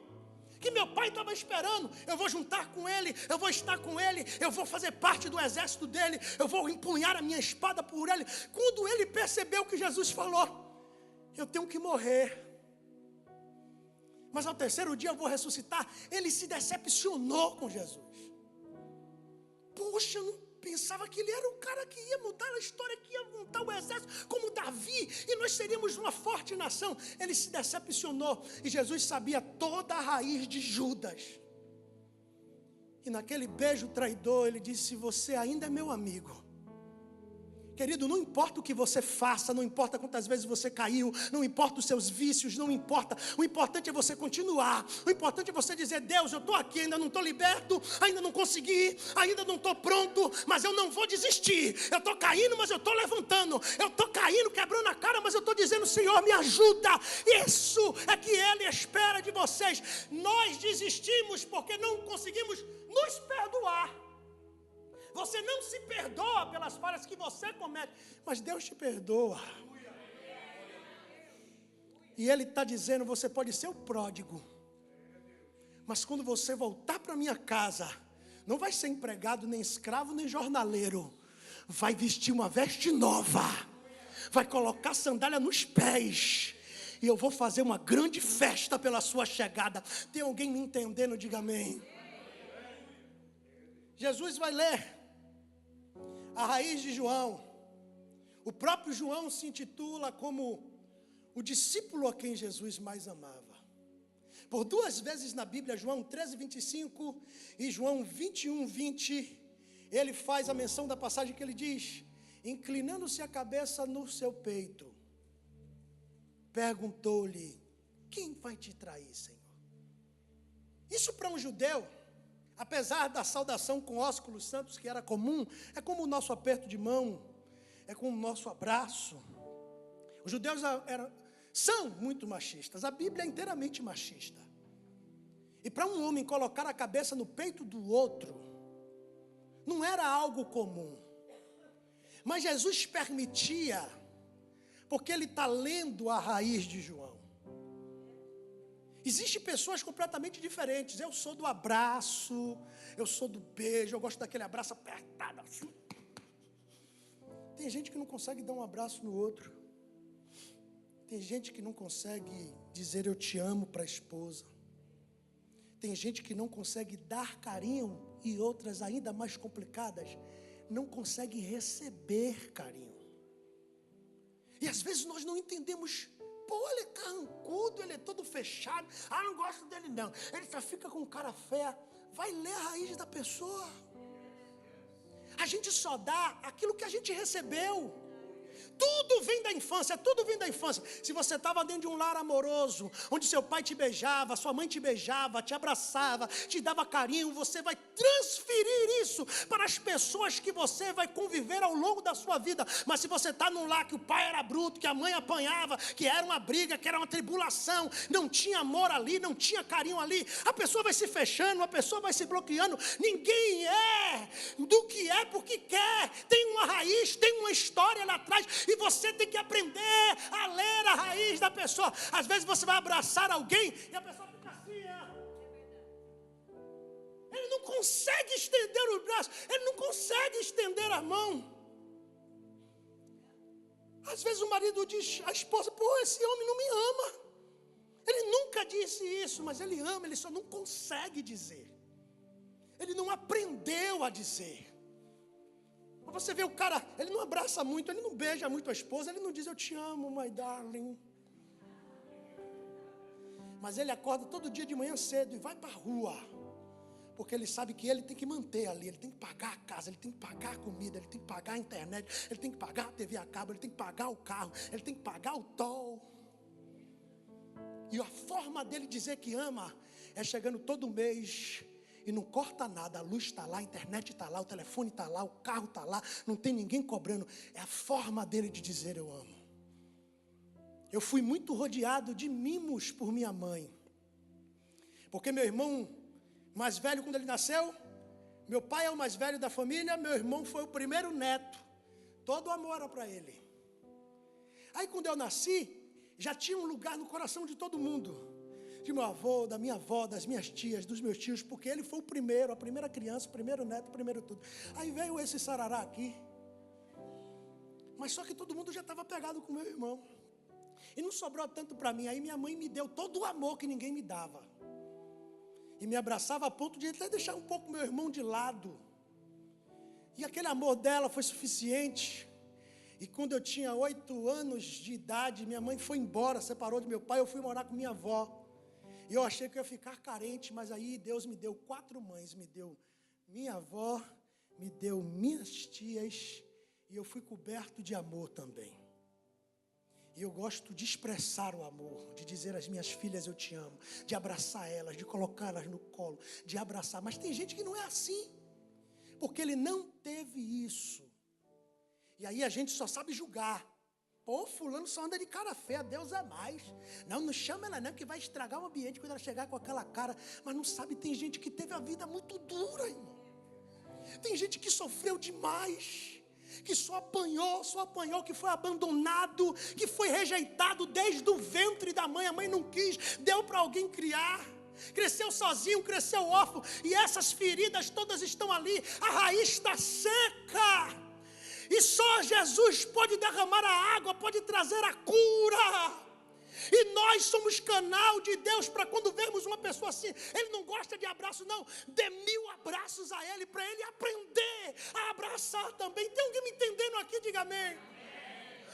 que meu pai estava esperando. Eu vou juntar com ele, eu vou estar com ele, eu vou fazer parte do exército dele, eu vou empunhar a minha espada por ele. Quando ele percebeu que Jesus falou, eu tenho que morrer, mas ao terceiro dia eu vou ressuscitar, ele se decepcionou com Jesus. Poxa, eu não pensava que ele era o cara que ia mudar a história, que ia montar o exército como Davi, e nós seríamos uma forte nação. Ele se decepcionou, e Jesus sabia toda a raiz de Judas. E naquele beijo traidor, ele disse, se você ainda é meu amigo, Querido, não importa o que você faça, não importa quantas vezes você caiu, não importa os seus vícios, não importa. O importante é você continuar. O importante é você dizer: Deus, eu estou aqui, ainda não estou liberto, ainda não consegui, ainda não estou pronto, mas eu não vou desistir. Eu estou caindo, mas eu estou levantando. Eu estou caindo, quebrando a cara, mas eu estou dizendo: Senhor, me ajuda. Isso é que Ele espera de vocês. Nós desistimos porque não conseguimos nos perdoar. Você não se perdoa pelas falhas que você comete, mas Deus te perdoa. E Ele está dizendo: você pode ser o pródigo, mas quando você voltar para minha casa, não vai ser empregado, nem escravo, nem jornaleiro. Vai vestir uma veste nova, vai colocar sandália nos pés, e eu vou fazer uma grande festa pela sua chegada. Tem alguém me entendendo? Diga amém. Jesus vai ler a raiz de João. O próprio João se intitula como o discípulo a quem Jesus mais amava. Por duas vezes na Bíblia, João 13:25 e João 21:20, ele faz a menção da passagem que ele diz: inclinando-se a cabeça no seu peito, perguntou-lhe: quem vai te trair, Senhor? Isso para um judeu, apesar da saudação com ósculos santos que era comum, é como o nosso aperto de mão, é como o nosso abraço. Os judeus são muito machistas, a Bíblia é inteiramente machista. E para um homem colocar a cabeça no peito do outro, não era algo comum. Mas Jesus permitia, porque Ele está lendo a raiz de João. Existem pessoas completamente diferentes. Eu sou do abraço, eu sou do beijo, eu gosto daquele abraço apertado assim. Tem gente que não consegue dar um abraço no outro. Tem gente que não consegue dizer eu te amo para a esposa. Tem gente que não consegue dar carinho, e outras ainda mais complicadas, não consegue receber carinho. E às vezes nós não entendemos. Pô, ele é carrancudo, ele é todo fechado. Ah, não gosto dele não. Ele só fica com cara feia. Vai ler a raiz da pessoa. A gente só dá aquilo que a gente recebeu. Tudo vem da infância, tudo vem da infância. Se você estava dentro de um lar amoroso, onde seu pai te beijava, sua mãe te beijava, te abraçava, te dava carinho, você vai transferir isso para as pessoas que você vai conviver ao longo da sua vida. Mas se você está num lar que o pai era bruto, que a mãe apanhava, que era uma briga, que era uma tribulação, não tinha amor ali, não tinha carinho ali, a pessoa vai se fechando, a pessoa vai se bloqueando. Ninguém é do que é porque quer. Tem uma raiz, tem uma história lá atrás. E você tem que aprender a ler a raiz da pessoa. Às vezes você vai abraçar alguém e a pessoa fica assim, ele não consegue estender os braços, ele não consegue estender a mão. Às vezes o marido diz à esposa: pô, esse homem não me ama. Ele nunca disse isso, mas ele ama, ele só não consegue dizer. Ele não aprendeu a dizer. Você vê o cara, ele não abraça muito, ele não beija muito a esposa, ele não diz eu te amo, my darling. Mas ele acorda todo dia de manhã cedo e vai para a rua, porque ele sabe que ele tem que manter ali, ele tem que pagar a casa, ele tem que pagar a comida, ele tem que pagar a internet, ele tem que pagar a TV a cabo, ele tem que pagar o carro, ele tem que pagar o toll. E a forma dele dizer que ama é chegando todo mês e não corta nada, a luz está lá, a internet está lá, o telefone está lá, o carro está lá, não tem ninguém cobrando. É a forma dele de dizer eu amo. Eu fui muito rodeado de mimos por minha mãe, porque meu irmão mais velho, quando ele nasceu, meu pai é o mais velho da família, meu irmão foi o primeiro neto, todo amor era para ele. Aí quando eu nasci, já tinha um lugar no coração de todo mundo, de meu avô, da minha avó, das minhas tias, dos meus tios, porque ele foi o primeiro, a primeira criança, o primeiro neto, o primeiro tudo. Aí veio esse sarará aqui, mas só que todo mundo já estava pegado com meu irmão, e não sobrou tanto para mim. Aí minha mãe me deu todo o amor que ninguém me dava, e me abraçava a ponto de até deixar um pouco meu irmão de lado, e aquele amor dela foi suficiente. E quando eu tinha 8 anos de idade, minha mãe foi embora, separou de meu pai, eu fui morar com minha avó. E eu achei que eu ia ficar carente, mas aí Deus me deu 4 mães, me deu minha avó, me deu minhas tias E eu fui coberto de amor também. E eu gosto de expressar o amor, de dizer às minhas filhas eu te amo, de abraçar elas, de colocá-las no colo, de abraçar. Mas tem gente que não é assim, porque ele não teve isso. E aí a gente só sabe julgar. Pô, fulano só anda de cara feia, Deus é mais. Não chama ela não, que vai estragar o ambiente quando ela chegar com aquela cara. Mas não sabe, tem gente que teve a vida muito dura, irmão. Tem gente que sofreu demais, que só apanhou, que foi abandonado, que foi rejeitado desde o ventre da mãe. A mãe não quis, deu para alguém criar. Cresceu sozinho, cresceu órfão. E essas feridas todas estão ali. A raiz está seca. E só Jesus pode derramar a água, pode trazer a cura. E nós somos canal de Deus para quando vemos uma pessoa assim, ele não gosta de abraço não, dê 1000 abraços a ele, para ele aprender a abraçar também. Tem alguém me entendendo aqui? Diga amém.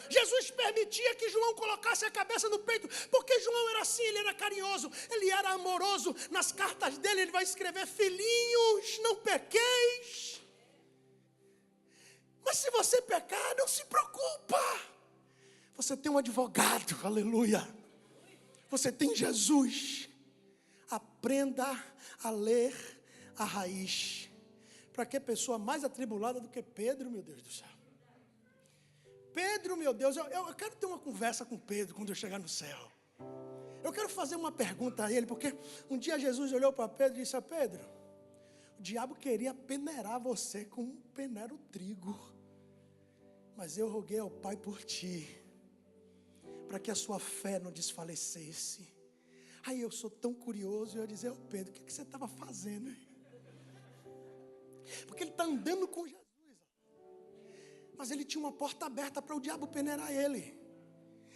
Jesus permitia que João colocasse a cabeça no peito, porque João era assim, ele era carinhoso, ele era amoroso. Nas cartas dele ele vai escrever: filhinhos, não pequeis. Mas se você pecar, não se preocupa. Você tem um advogado, aleluia. Você tem Jesus. Aprenda a ler a raiz. Para que pessoa mais atribulada do que Pedro, meu Deus do céu. Pedro, meu Deus, eu quero ter uma conversa com Pedro quando eu chegar no céu. Eu quero fazer uma pergunta a ele, porque um dia Jesus olhou para Pedro e disse: a Pedro, o diabo queria peneirar você como peneira o trigo, mas eu roguei ao Pai por ti, para que a sua fé não desfalecesse. Aí eu sou tão curioso, e eu dizer: ô Pedro, o que você estava fazendo, hein? Porque ele está andando com Jesus, mas ele tinha uma porta aberta para o diabo peneirar ele,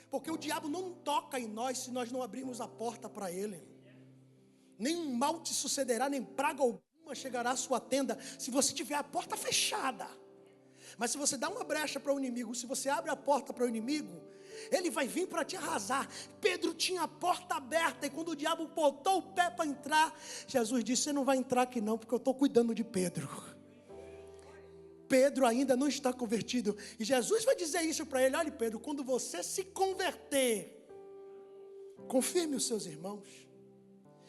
porque o diabo não toca em nós se nós não abrirmos a porta para ele. Nenhum mal te sucederá, nem praga alguma chegará à sua tenda, se você tiver a porta fechada. Mas se você dá uma brecha para o inimigo, se você abre a porta para o inimigo, ele vai vir para te arrasar. Pedro tinha a porta aberta, e quando o diabo botou o pé para entrar, Jesus disse: você não vai entrar aqui não, porque eu estou cuidando de Pedro. Pedro ainda não está convertido, e Jesus vai dizer isso para ele: olha Pedro, quando você se converter, confirme os seus irmãos.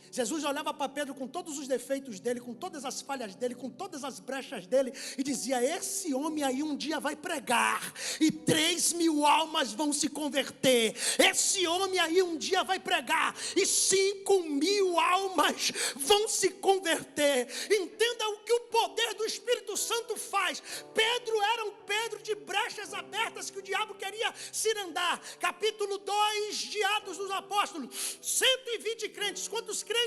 Jesus olhava para Pedro com todos os defeitos dele, com todas as falhas dele, com todas as brechas dele, e dizia: esse homem aí um dia vai pregar, e 3.000 almas vão se converter. Esse homem aí um dia vai pregar, e 5.000 almas vão se converter. Entenda o que o poder do Espírito Santo faz. Pedro era um Pedro de brechas abertas que o diabo queria cirandar. Capítulo 2 de Atos dos Apóstolos, 120 crentes. Quantos crentes?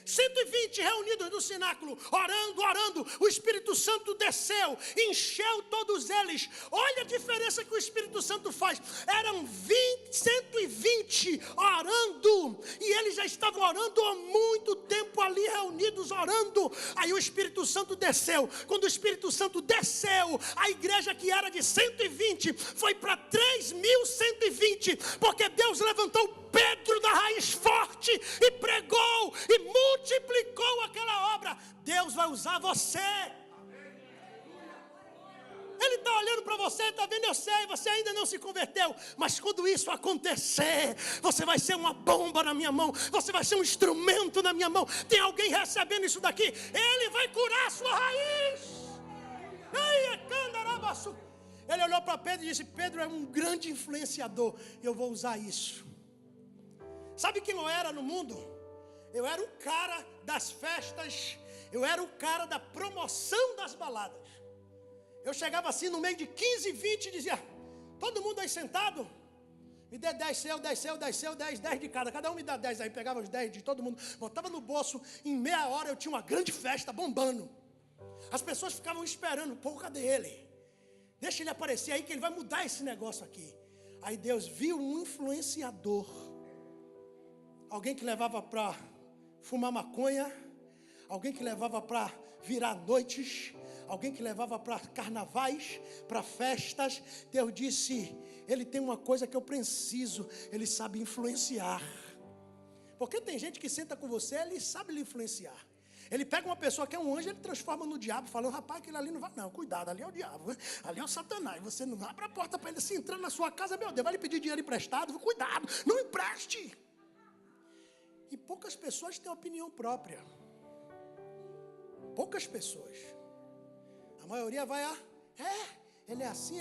120 reunidos no cenáculo, orando, o Espírito Santo desceu, encheu todos eles. Olha a diferença que o Espírito Santo faz. Eram 120 orando, e eles já estavam orando há muito tempo ali reunidos, orando. Aí o Espírito Santo desceu. Quando o Espírito Santo desceu, a igreja que era de 120 foi para 3.120, porque Deus levantou Pedro da raiz forte e pregou e multiplicou aquela obra. Deus vai usar você. Ele está olhando para você, está vendo, eu sei, você ainda não se converteu, mas quando isso acontecer, você vai ser uma bomba na minha mão, você vai ser um instrumento na minha mão. Tem alguém recebendo isso daqui? Ele vai curar a sua raiz. Ele olhou para Pedro e disse: Pedro é um grande influenciador, eu vou usar isso. Sabe quem eu era no mundo? Eu era o cara das festas, eu era o cara da promoção das baladas. Eu chegava assim no meio de 15, 20 e dizia: todo mundo aí sentado, me dê 10 seu, 10 seu, 10 seu, 10 de cada um me dá 10. Aí pegava os 10 de todo mundo, botava no bolso, em meia hora eu tinha uma grande festa bombando. As pessoas ficavam esperando: pô, cadê ele? Deixa ele aparecer aí que ele vai mudar esse negócio aqui. Aí Deus viu um influenciador, alguém que levava para fumar maconha, alguém que levava para virar noites, alguém que levava para carnavais, para festas. Deus disse: ele tem uma coisa que eu preciso, ele sabe influenciar. Porque tem gente que senta com você, ele sabe lhe influenciar. Ele pega uma pessoa que é um anjo, ele transforma no diabo, falando, rapaz, aquele ali não vai não, cuidado, ali é o diabo, ali é o Satanás, você não abre a porta para ele, se entrar na sua casa, meu Deus, vai lhe pedir dinheiro emprestado, cuidado, não empreste. E poucas pessoas têm opinião própria, poucas pessoas, a maioria vai, ele é assim,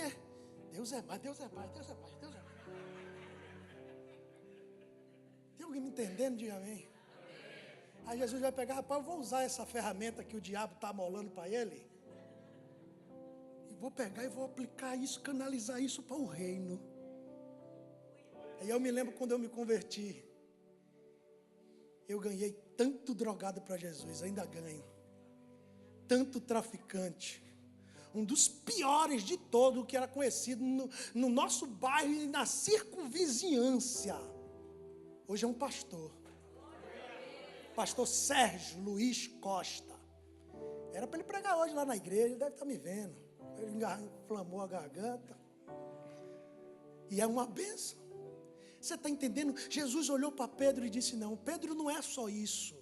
Deus é mais, Deus é mais, Deus é mais, Deus é mais. Tem alguém me entendendo? Diga amém. Aí Jesus vai pegar, rapaz, eu vou usar essa ferramenta que o diabo está amolando para ele. E vou pegar e vou aplicar isso, canalizar isso para o reino. Aí eu me lembro quando eu me converti. Eu ganhei tanto drogado para Jesus, ainda ganho. Tanto traficante. Um dos piores de todo, que era conhecido no nosso bairro e na circunvizinhança. Hoje é um pastor. Pastor Sérgio Luiz Costa. Era para ele pregar hoje lá na igreja, ele deve estar me vendo. Ele inflamou a garganta. E é uma bênção. Você está entendendo? Jesus olhou para Pedro e disse, não, Pedro não é só isso.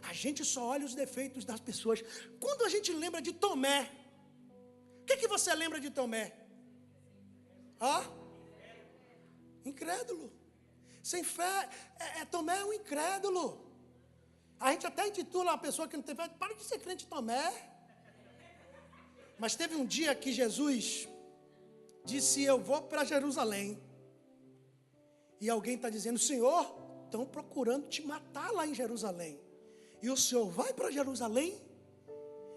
A gente só olha os defeitos das pessoas. Quando a gente lembra de Tomé, o que você lembra de Tomé? Incrédulo. Sem fé, Tomé é um incrédulo. A gente até intitula a pessoa que não tem fé, para de ser crente Tomé. Mas teve um dia que Jesus disse, eu vou para Jerusalém. E alguém está dizendo, Senhor, estão procurando te matar lá em Jerusalém. E o Senhor vai para Jerusalém?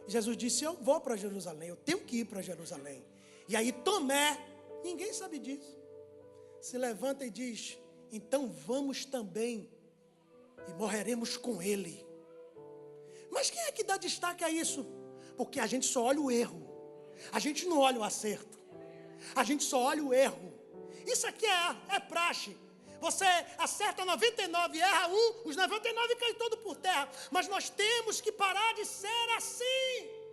E Jesus disse, eu vou para Jerusalém, eu tenho que ir para Jerusalém. E aí Tomé, ninguém sabe disso, se levanta e diz, então vamos também. E morreremos com ele. Mas quem é que dá destaque a isso? Porque a gente só olha o erro. A gente não olha o acerto. A gente só olha o erro. Isso aqui é praxe. Você acerta 99 e erra um, os 99 caem todo por terra. Mas nós temos que parar de ser assim.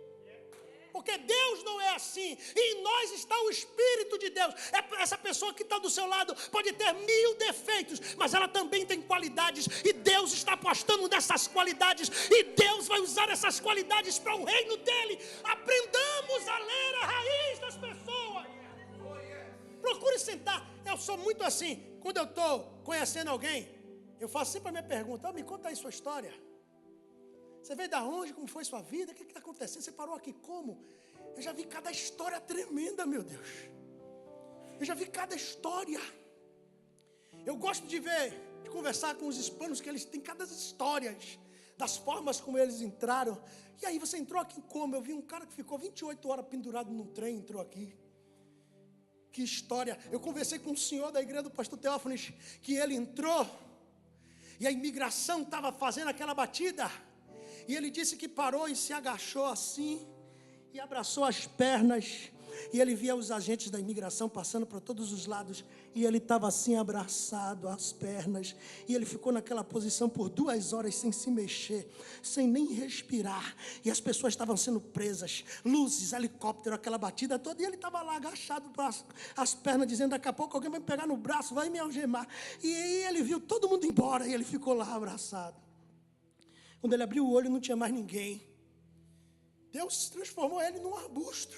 Porque Deus não é assim. E em nós está o Espírito de Deus. Essa pessoa que está do seu lado pode ter 1000 defeitos, mas ela também tem qualidades. E Deus está apostando nessas qualidades. E Deus vai usar essas qualidades para o reino dele. Aprendamos a ler a raiz das pessoas. Procure sentar. Eu sou muito assim. Quando eu estou conhecendo alguém, eu faço sempre a minha pergunta. Me conta aí sua história. Você veio da onde? Como foi sua vida? O que está acontecendo? Você parou aqui como? Eu já vi cada história tremenda, meu Deus. Eu já vi cada história. Eu gosto de conversar com os hispanos, que eles têm cada histórias, das formas como eles entraram. E aí, você entrou aqui como? Eu vi um cara que ficou 28 horas pendurado num trem, entrou aqui. Que história. Eu conversei com um senhor da igreja do pastor Teófanes, que ele entrou, e a imigração estava fazendo aquela batida. E ele disse que parou e se agachou assim, e abraçou as pernas, e ele via os agentes da imigração passando por todos os lados, e ele estava assim abraçado às pernas, e ele ficou naquela posição por 2 horas sem se mexer, sem nem respirar, e as pessoas estavam sendo presas, luzes, helicóptero, aquela batida toda, e ele estava lá agachado as pernas, dizendo, daqui a pouco alguém vai me pegar no braço, vai me algemar, e aí ele viu todo mundo embora, e ele ficou lá abraçado. Quando ele abriu o olho, não tinha mais ninguém. Deus transformou ele num arbusto.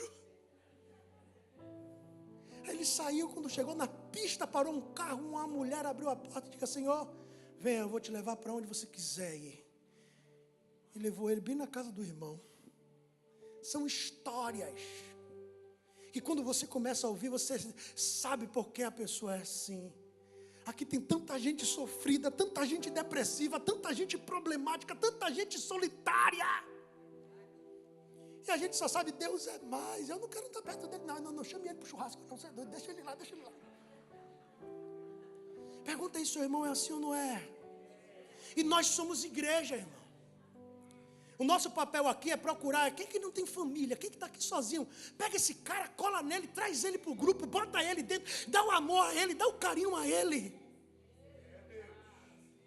Aí ele saiu, quando chegou na pista, parou um carro, uma mulher abriu a porta e disse, Senhor, venha, eu vou te levar para onde você quiser ir. E levou ele bem na casa do irmão. São histórias que quando você começa a ouvir, você sabe por que a pessoa é assim. Aqui tem tanta gente sofrida, tanta gente depressiva, tanta gente problemática, tanta gente solitária. E a gente só sabe, Deus é mais. Eu não quero estar perto dele, não chame ele para o churrasco, não, deixa ele lá. Pergunta aí, seu irmão, é assim ou não é? E nós somos igreja, irmão. O nosso papel aqui é procurar quem que não tem família, quem que está aqui sozinho. Pega esse cara, cola nele, traz ele para o grupo, bota ele dentro, dá o amor a ele, dá o carinho a ele.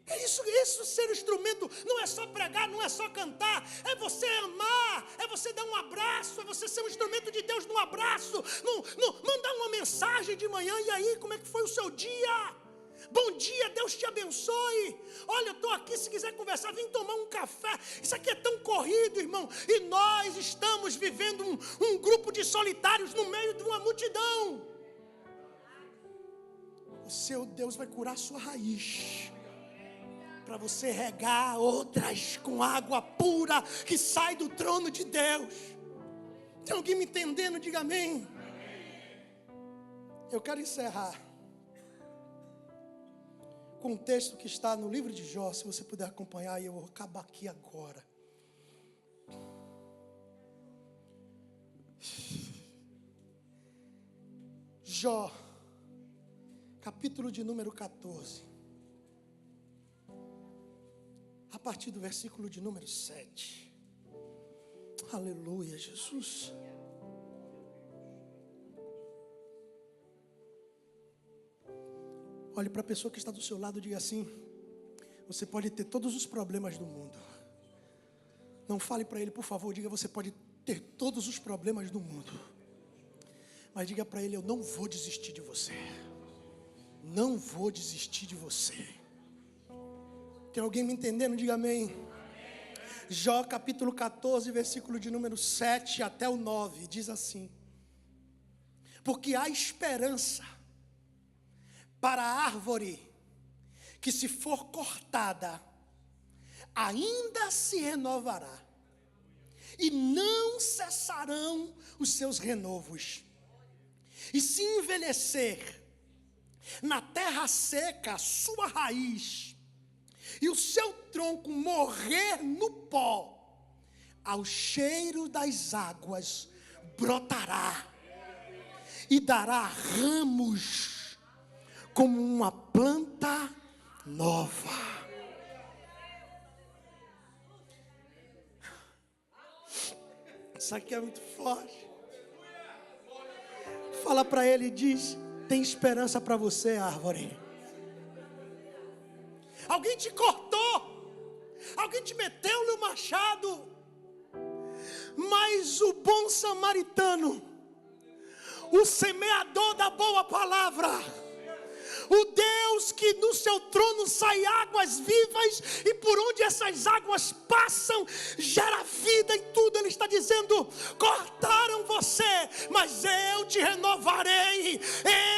É isso, ser instrumento não é só pregar, não é só cantar, é você amar, é você dar um abraço, é você ser um instrumento de Deus num abraço, mandar uma mensagem de manhã, e aí, como é que foi o seu dia? Bom dia, Deus te abençoe. Olha, eu estou aqui, se quiser conversar, vem tomar um café. Isso aqui é tão corrido, irmão. E nós estamos vivendo um grupo de solitários no meio de uma multidão. O seu Deus vai curar a sua raiz, para você regar outras com água pura que sai do trono de Deus. Tem alguém me entendendo? Diga amém. Eu quero encerrar com um texto que está no livro de Jó, se você puder acompanhar, e eu vou acabar aqui agora. Jó, capítulo de número 14, a partir do versículo de número 7. Aleluia, Jesus. Olhe para a pessoa que está do seu lado e diga assim: você pode ter todos os problemas do mundo. Não fale para ele, por favor, diga: você pode ter todos os problemas do mundo, mas diga para ele: eu não vou desistir de você. Não vou desistir de você. Tem alguém me entendendo? Diga amém. Jó capítulo 14, versículo de número 7 até o 9, diz assim: porque há esperança para a árvore que, se for cortada, ainda se renovará, e não cessarão os seus renovos. E se envelhecer na terra seca a sua raiz, e o seu tronco morrer no pó, ao cheiro das águas brotará, e dará ramos como uma planta nova. Isso aqui é muito forte. Fala para ele e diz: tem esperança para você, árvore. Alguém te cortou, alguém te meteu no machado, mas o bom samaritano, o semeador da boa palavra, o Deus que no seu trono sai águas vivas, e por onde essas águas passam, gera vida em tudo. Ele está dizendo: cortaram você, mas eu te renovarei.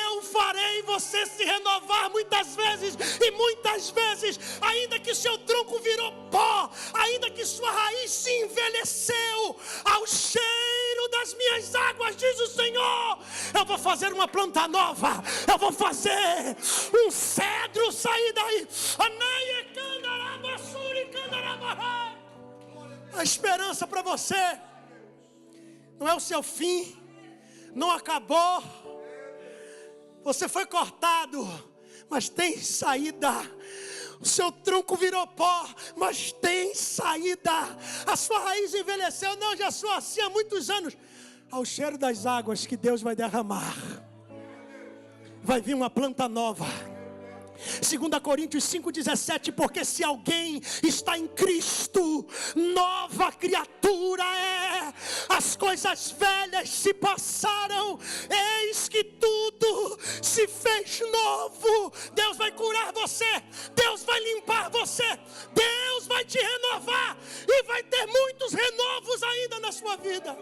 Eu farei você se renovar muitas vezes, e muitas vezes, ainda que seu tronco virou pó, ainda que sua raiz se envelheceu, ao cheiro das minhas águas, diz o Senhor, eu vou fazer uma planta nova. Eu vou fazer um cedro sair daí. A esperança para você não é o seu fim, não acabou. Você foi cortado, mas tem saída. O seu tronco virou pó, mas tem saída. A sua raiz envelheceu, não, já sou assim há muitos anos. Ao cheiro das águas que Deus vai derramar, vai vir uma planta nova. 2 Coríntios 5,17, porque se alguém está em Cristo, nova criatura é. As coisas velhas se passaram, eis que tudo se fez novo. Deus vai curar você, Deus vai limpar você, Deus vai te renovar, e vai ter muitos renovos ainda na sua vida.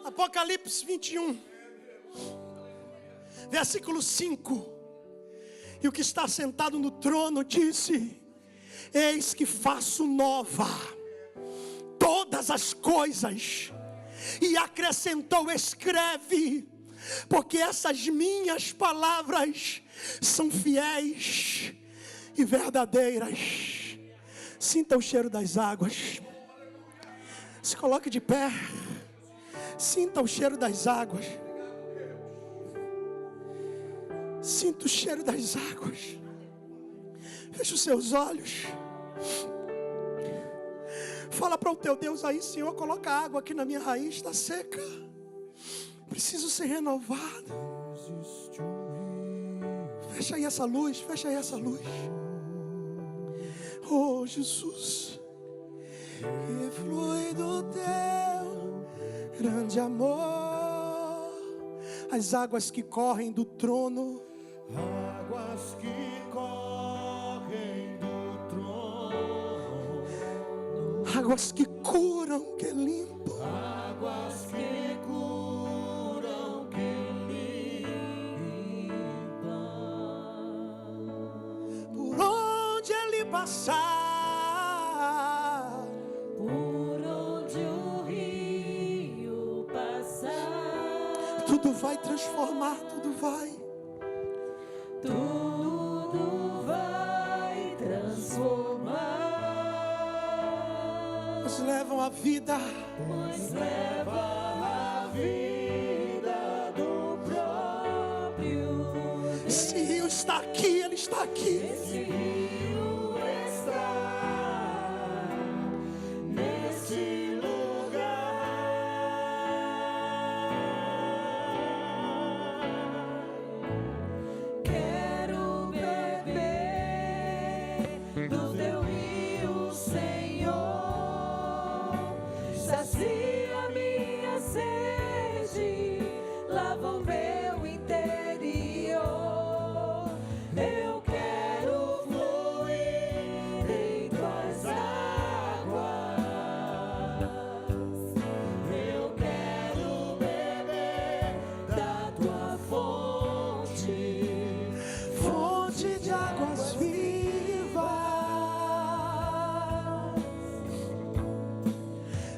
Apocalipse 21, versículo 5. E o que está sentado no trono disse: eis que faço nova todas as coisas. E acrescentou: escreve, porque essas minhas palavras são fiéis e verdadeiras. Sinta o cheiro das águas. Se coloque de pé. Sinta o cheiro das águas. Sinta o cheiro das águas. Feche os seus olhos. Fala para o teu Deus aí: Senhor, coloca água aqui na minha raiz, está seca. Preciso ser renovado. Fecha aí essa luz, fecha aí essa luz. Oh Jesus, que flui do teu grande amor. As águas que correm do trono Águas que correm do trono, águas que curam, que limpam, águas que curam, que limpam. por onde ele passar, Por onde o rio passar, tudo vai transformar, tudo vai. tudo vai transformar. Nos levam à vida, Nos leva à vida do próprio Deus. esse rio está aqui, ele está aqui. Esse rio está nesse lugar. Quero beber do teu rio, Senhor. Sacia minha sede, lava o meu interior. Eu quero fluir em tuas águas. Eu quero beber da tua fonte, Fonte de águas vivas,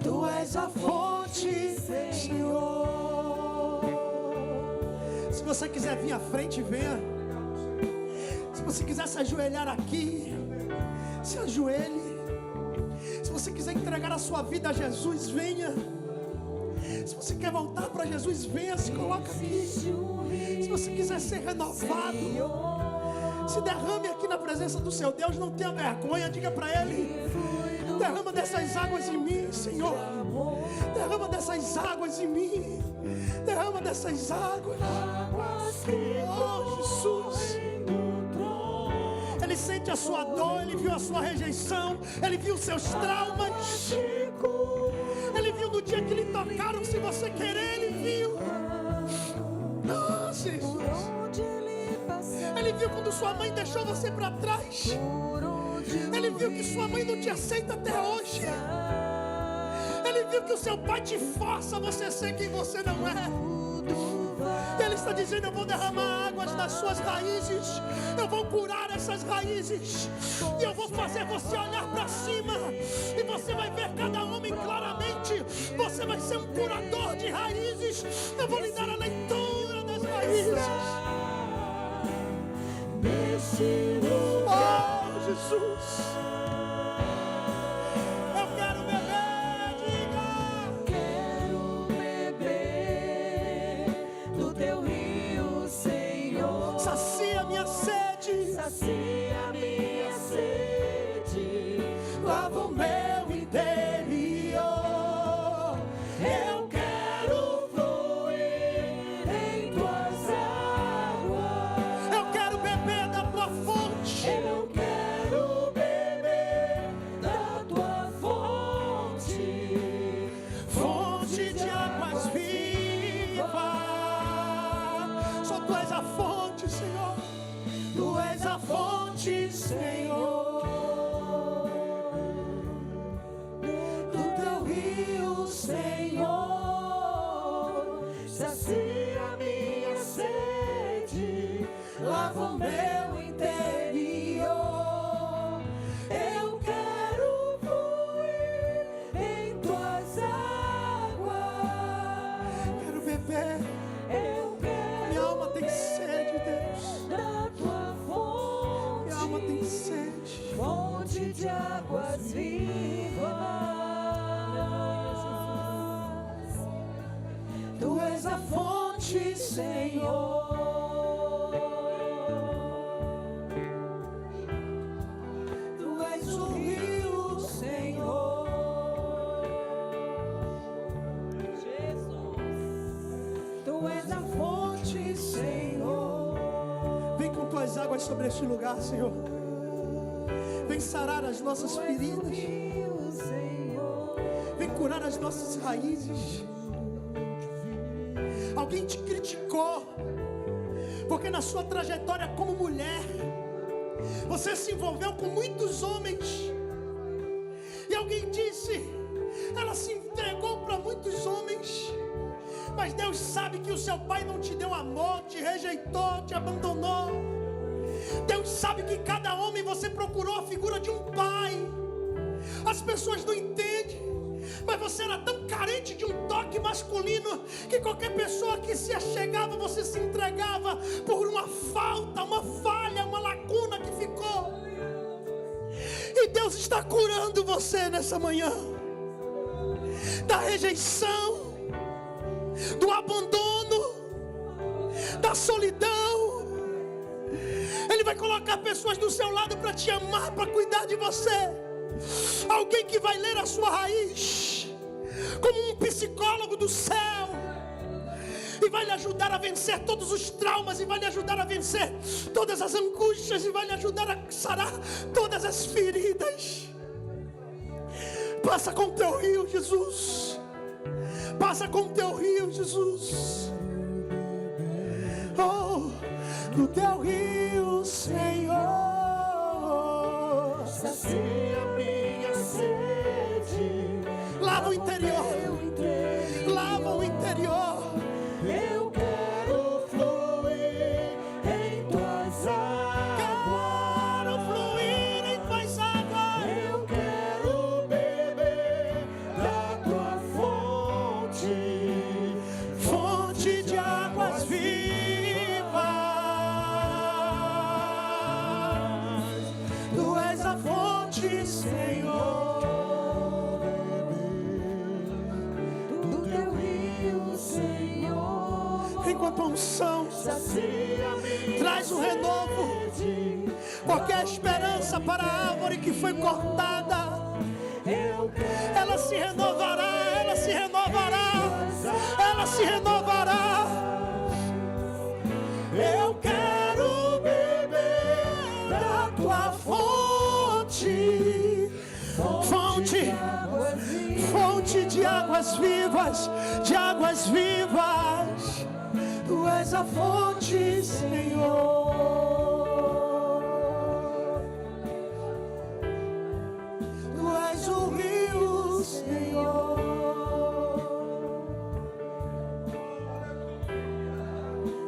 tu és a fonte, Senhor. Se você quiser vir à frente, venha. Se você quiser se ajoelhar aqui, se ajoelhe. Se você quiser entregar a sua vida a Jesus, venha. Se você quer voltar para Jesus, venha, se coloca aqui. Se você quiser ser renovado, se derrame aqui na presença do seu Deus, não tenha vergonha, diga para Ele: derrama dessas águas em mim, Senhor. Derrama dessas águas em mim. Derrama dessas águas. Oh, Jesus. Ele sente a sua dor, Ele viu a sua rejeição, Ele viu os seus traumas. Ele viu no dia que lhe tocaram, se você querer, Ele viu. Oh, Jesus. Ele viu quando sua mãe deixou você para trás. Ele viu que sua mãe não te aceita até hoje. Ele viu que o seu pai te força a você ser quem você não é. Ele está dizendo: eu vou derramar águas nas suas raízes. Eu vou curar essas raízes. E eu vou fazer você olhar para cima. E você vai ver cada homem claramente. Você vai ser um curador de raízes. Eu vou lhe dar a leitura das raízes. Oh, Jesus. Eu quero beber, diga. Quero beber do teu rio, Senhor. Sacia minha sede. Sacia minha sede, Lava o meu interior. eu quero fluir em tuas águas. Eu quero beber da tua fonte. Eu quero beber da tua fonte, Fonte de águas vivas. Só tu és a fonte, Senhor. Tu és a fonte, Senhor. Do teu rio, Senhor. sacia minha sede, Lava o meu interior. eu quero fluir em tuas águas. Quero beber. Eu Minha quero alma tem sede, Deus. da tua fonte, Minha alma tem sede. fonte de águas vivas. Tu és a fonte, Senhor. Tu és o rio, Senhor. Tu és a fonte, Senhor. Vem com tuas águas sobre este lugar, Senhor. Vem sarar as nossas feridas. Vem curar as nossas raízes. Alguém te criticou Porque na sua trajetória como mulher, você se envolveu com muitos homens. E alguém disse, ela se entregou para muitos homens. Mas Deus sabe que o seu pai não te deu amor, te rejeitou, te abandonou. Deus sabe que cada homem você procurou a figura de um pai. As pessoas não entendem, mas você era tão carente de um toque masculino que qualquer pessoa que se achegava, você se entregava por uma falta, uma falha, uma lacuna que ficou. E Deus está curando você nessa manhã da rejeição, do abandono, da solidão. Ele vai colocar pessoas do seu lado para te amar, para cuidar de você. Alguém que vai ler a sua raiz como um psicólogo do céu e vai lhe ajudar a vencer todos os traumas, e vai lhe ajudar a vencer todas as angústias, e vai lhe ajudar a sarar todas as feridas. Passa com o teu rio, Jesus. Passa com o teu rio, Jesus. Oh, no teu rio, Senhor, sacia minha sede. lava o interior, lava o interior. Eu quero fluir em tuas águas. Quero fluir em tuas águas. Eu quero beber da tua fonte, Fonte de águas vivas. Tu és a fonte, Senhor. Do teu rio, Senhor, Vem com a tua unção, sacia minha traz um renovo. sede. Qualquer esperança para a árvore que foi cortada, Eu quero ela se renovará, ela se renovará, ela se renovará. Eu quero beber da tua fonte, fonte, fonte de águas vivas, de águas vivas. Tu és a fonte, Senhor. Tu és o rio, Senhor.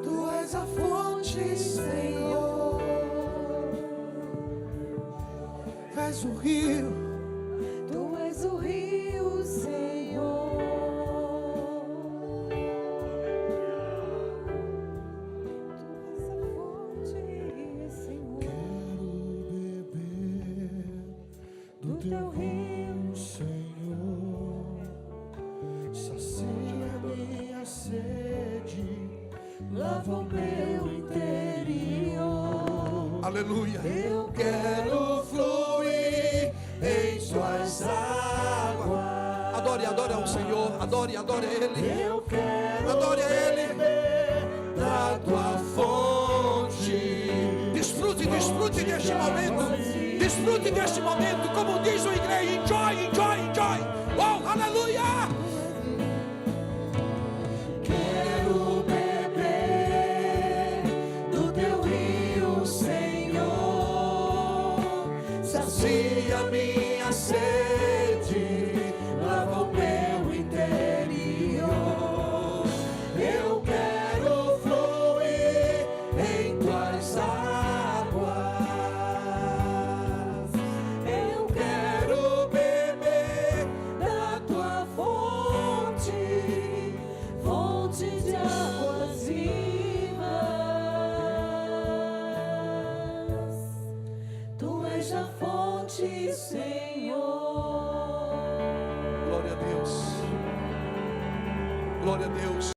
Tu és a fonte, Senhor. Tu és o rio. tu és o rio, Senhor. Tu és a fonte, Senhor. do teu rio, Senhor. Sacia minha sede, lava o meu interior. Aleluia. Eu quero fluir em suas águas. Adore, adore ao Senhor. Adore, adore a Ele. Eu quero Adore a Ele. beber da tua fonte. Desfrute, desfrute deste momento. Desfrute deste momento. Como diz o igreja, enjoy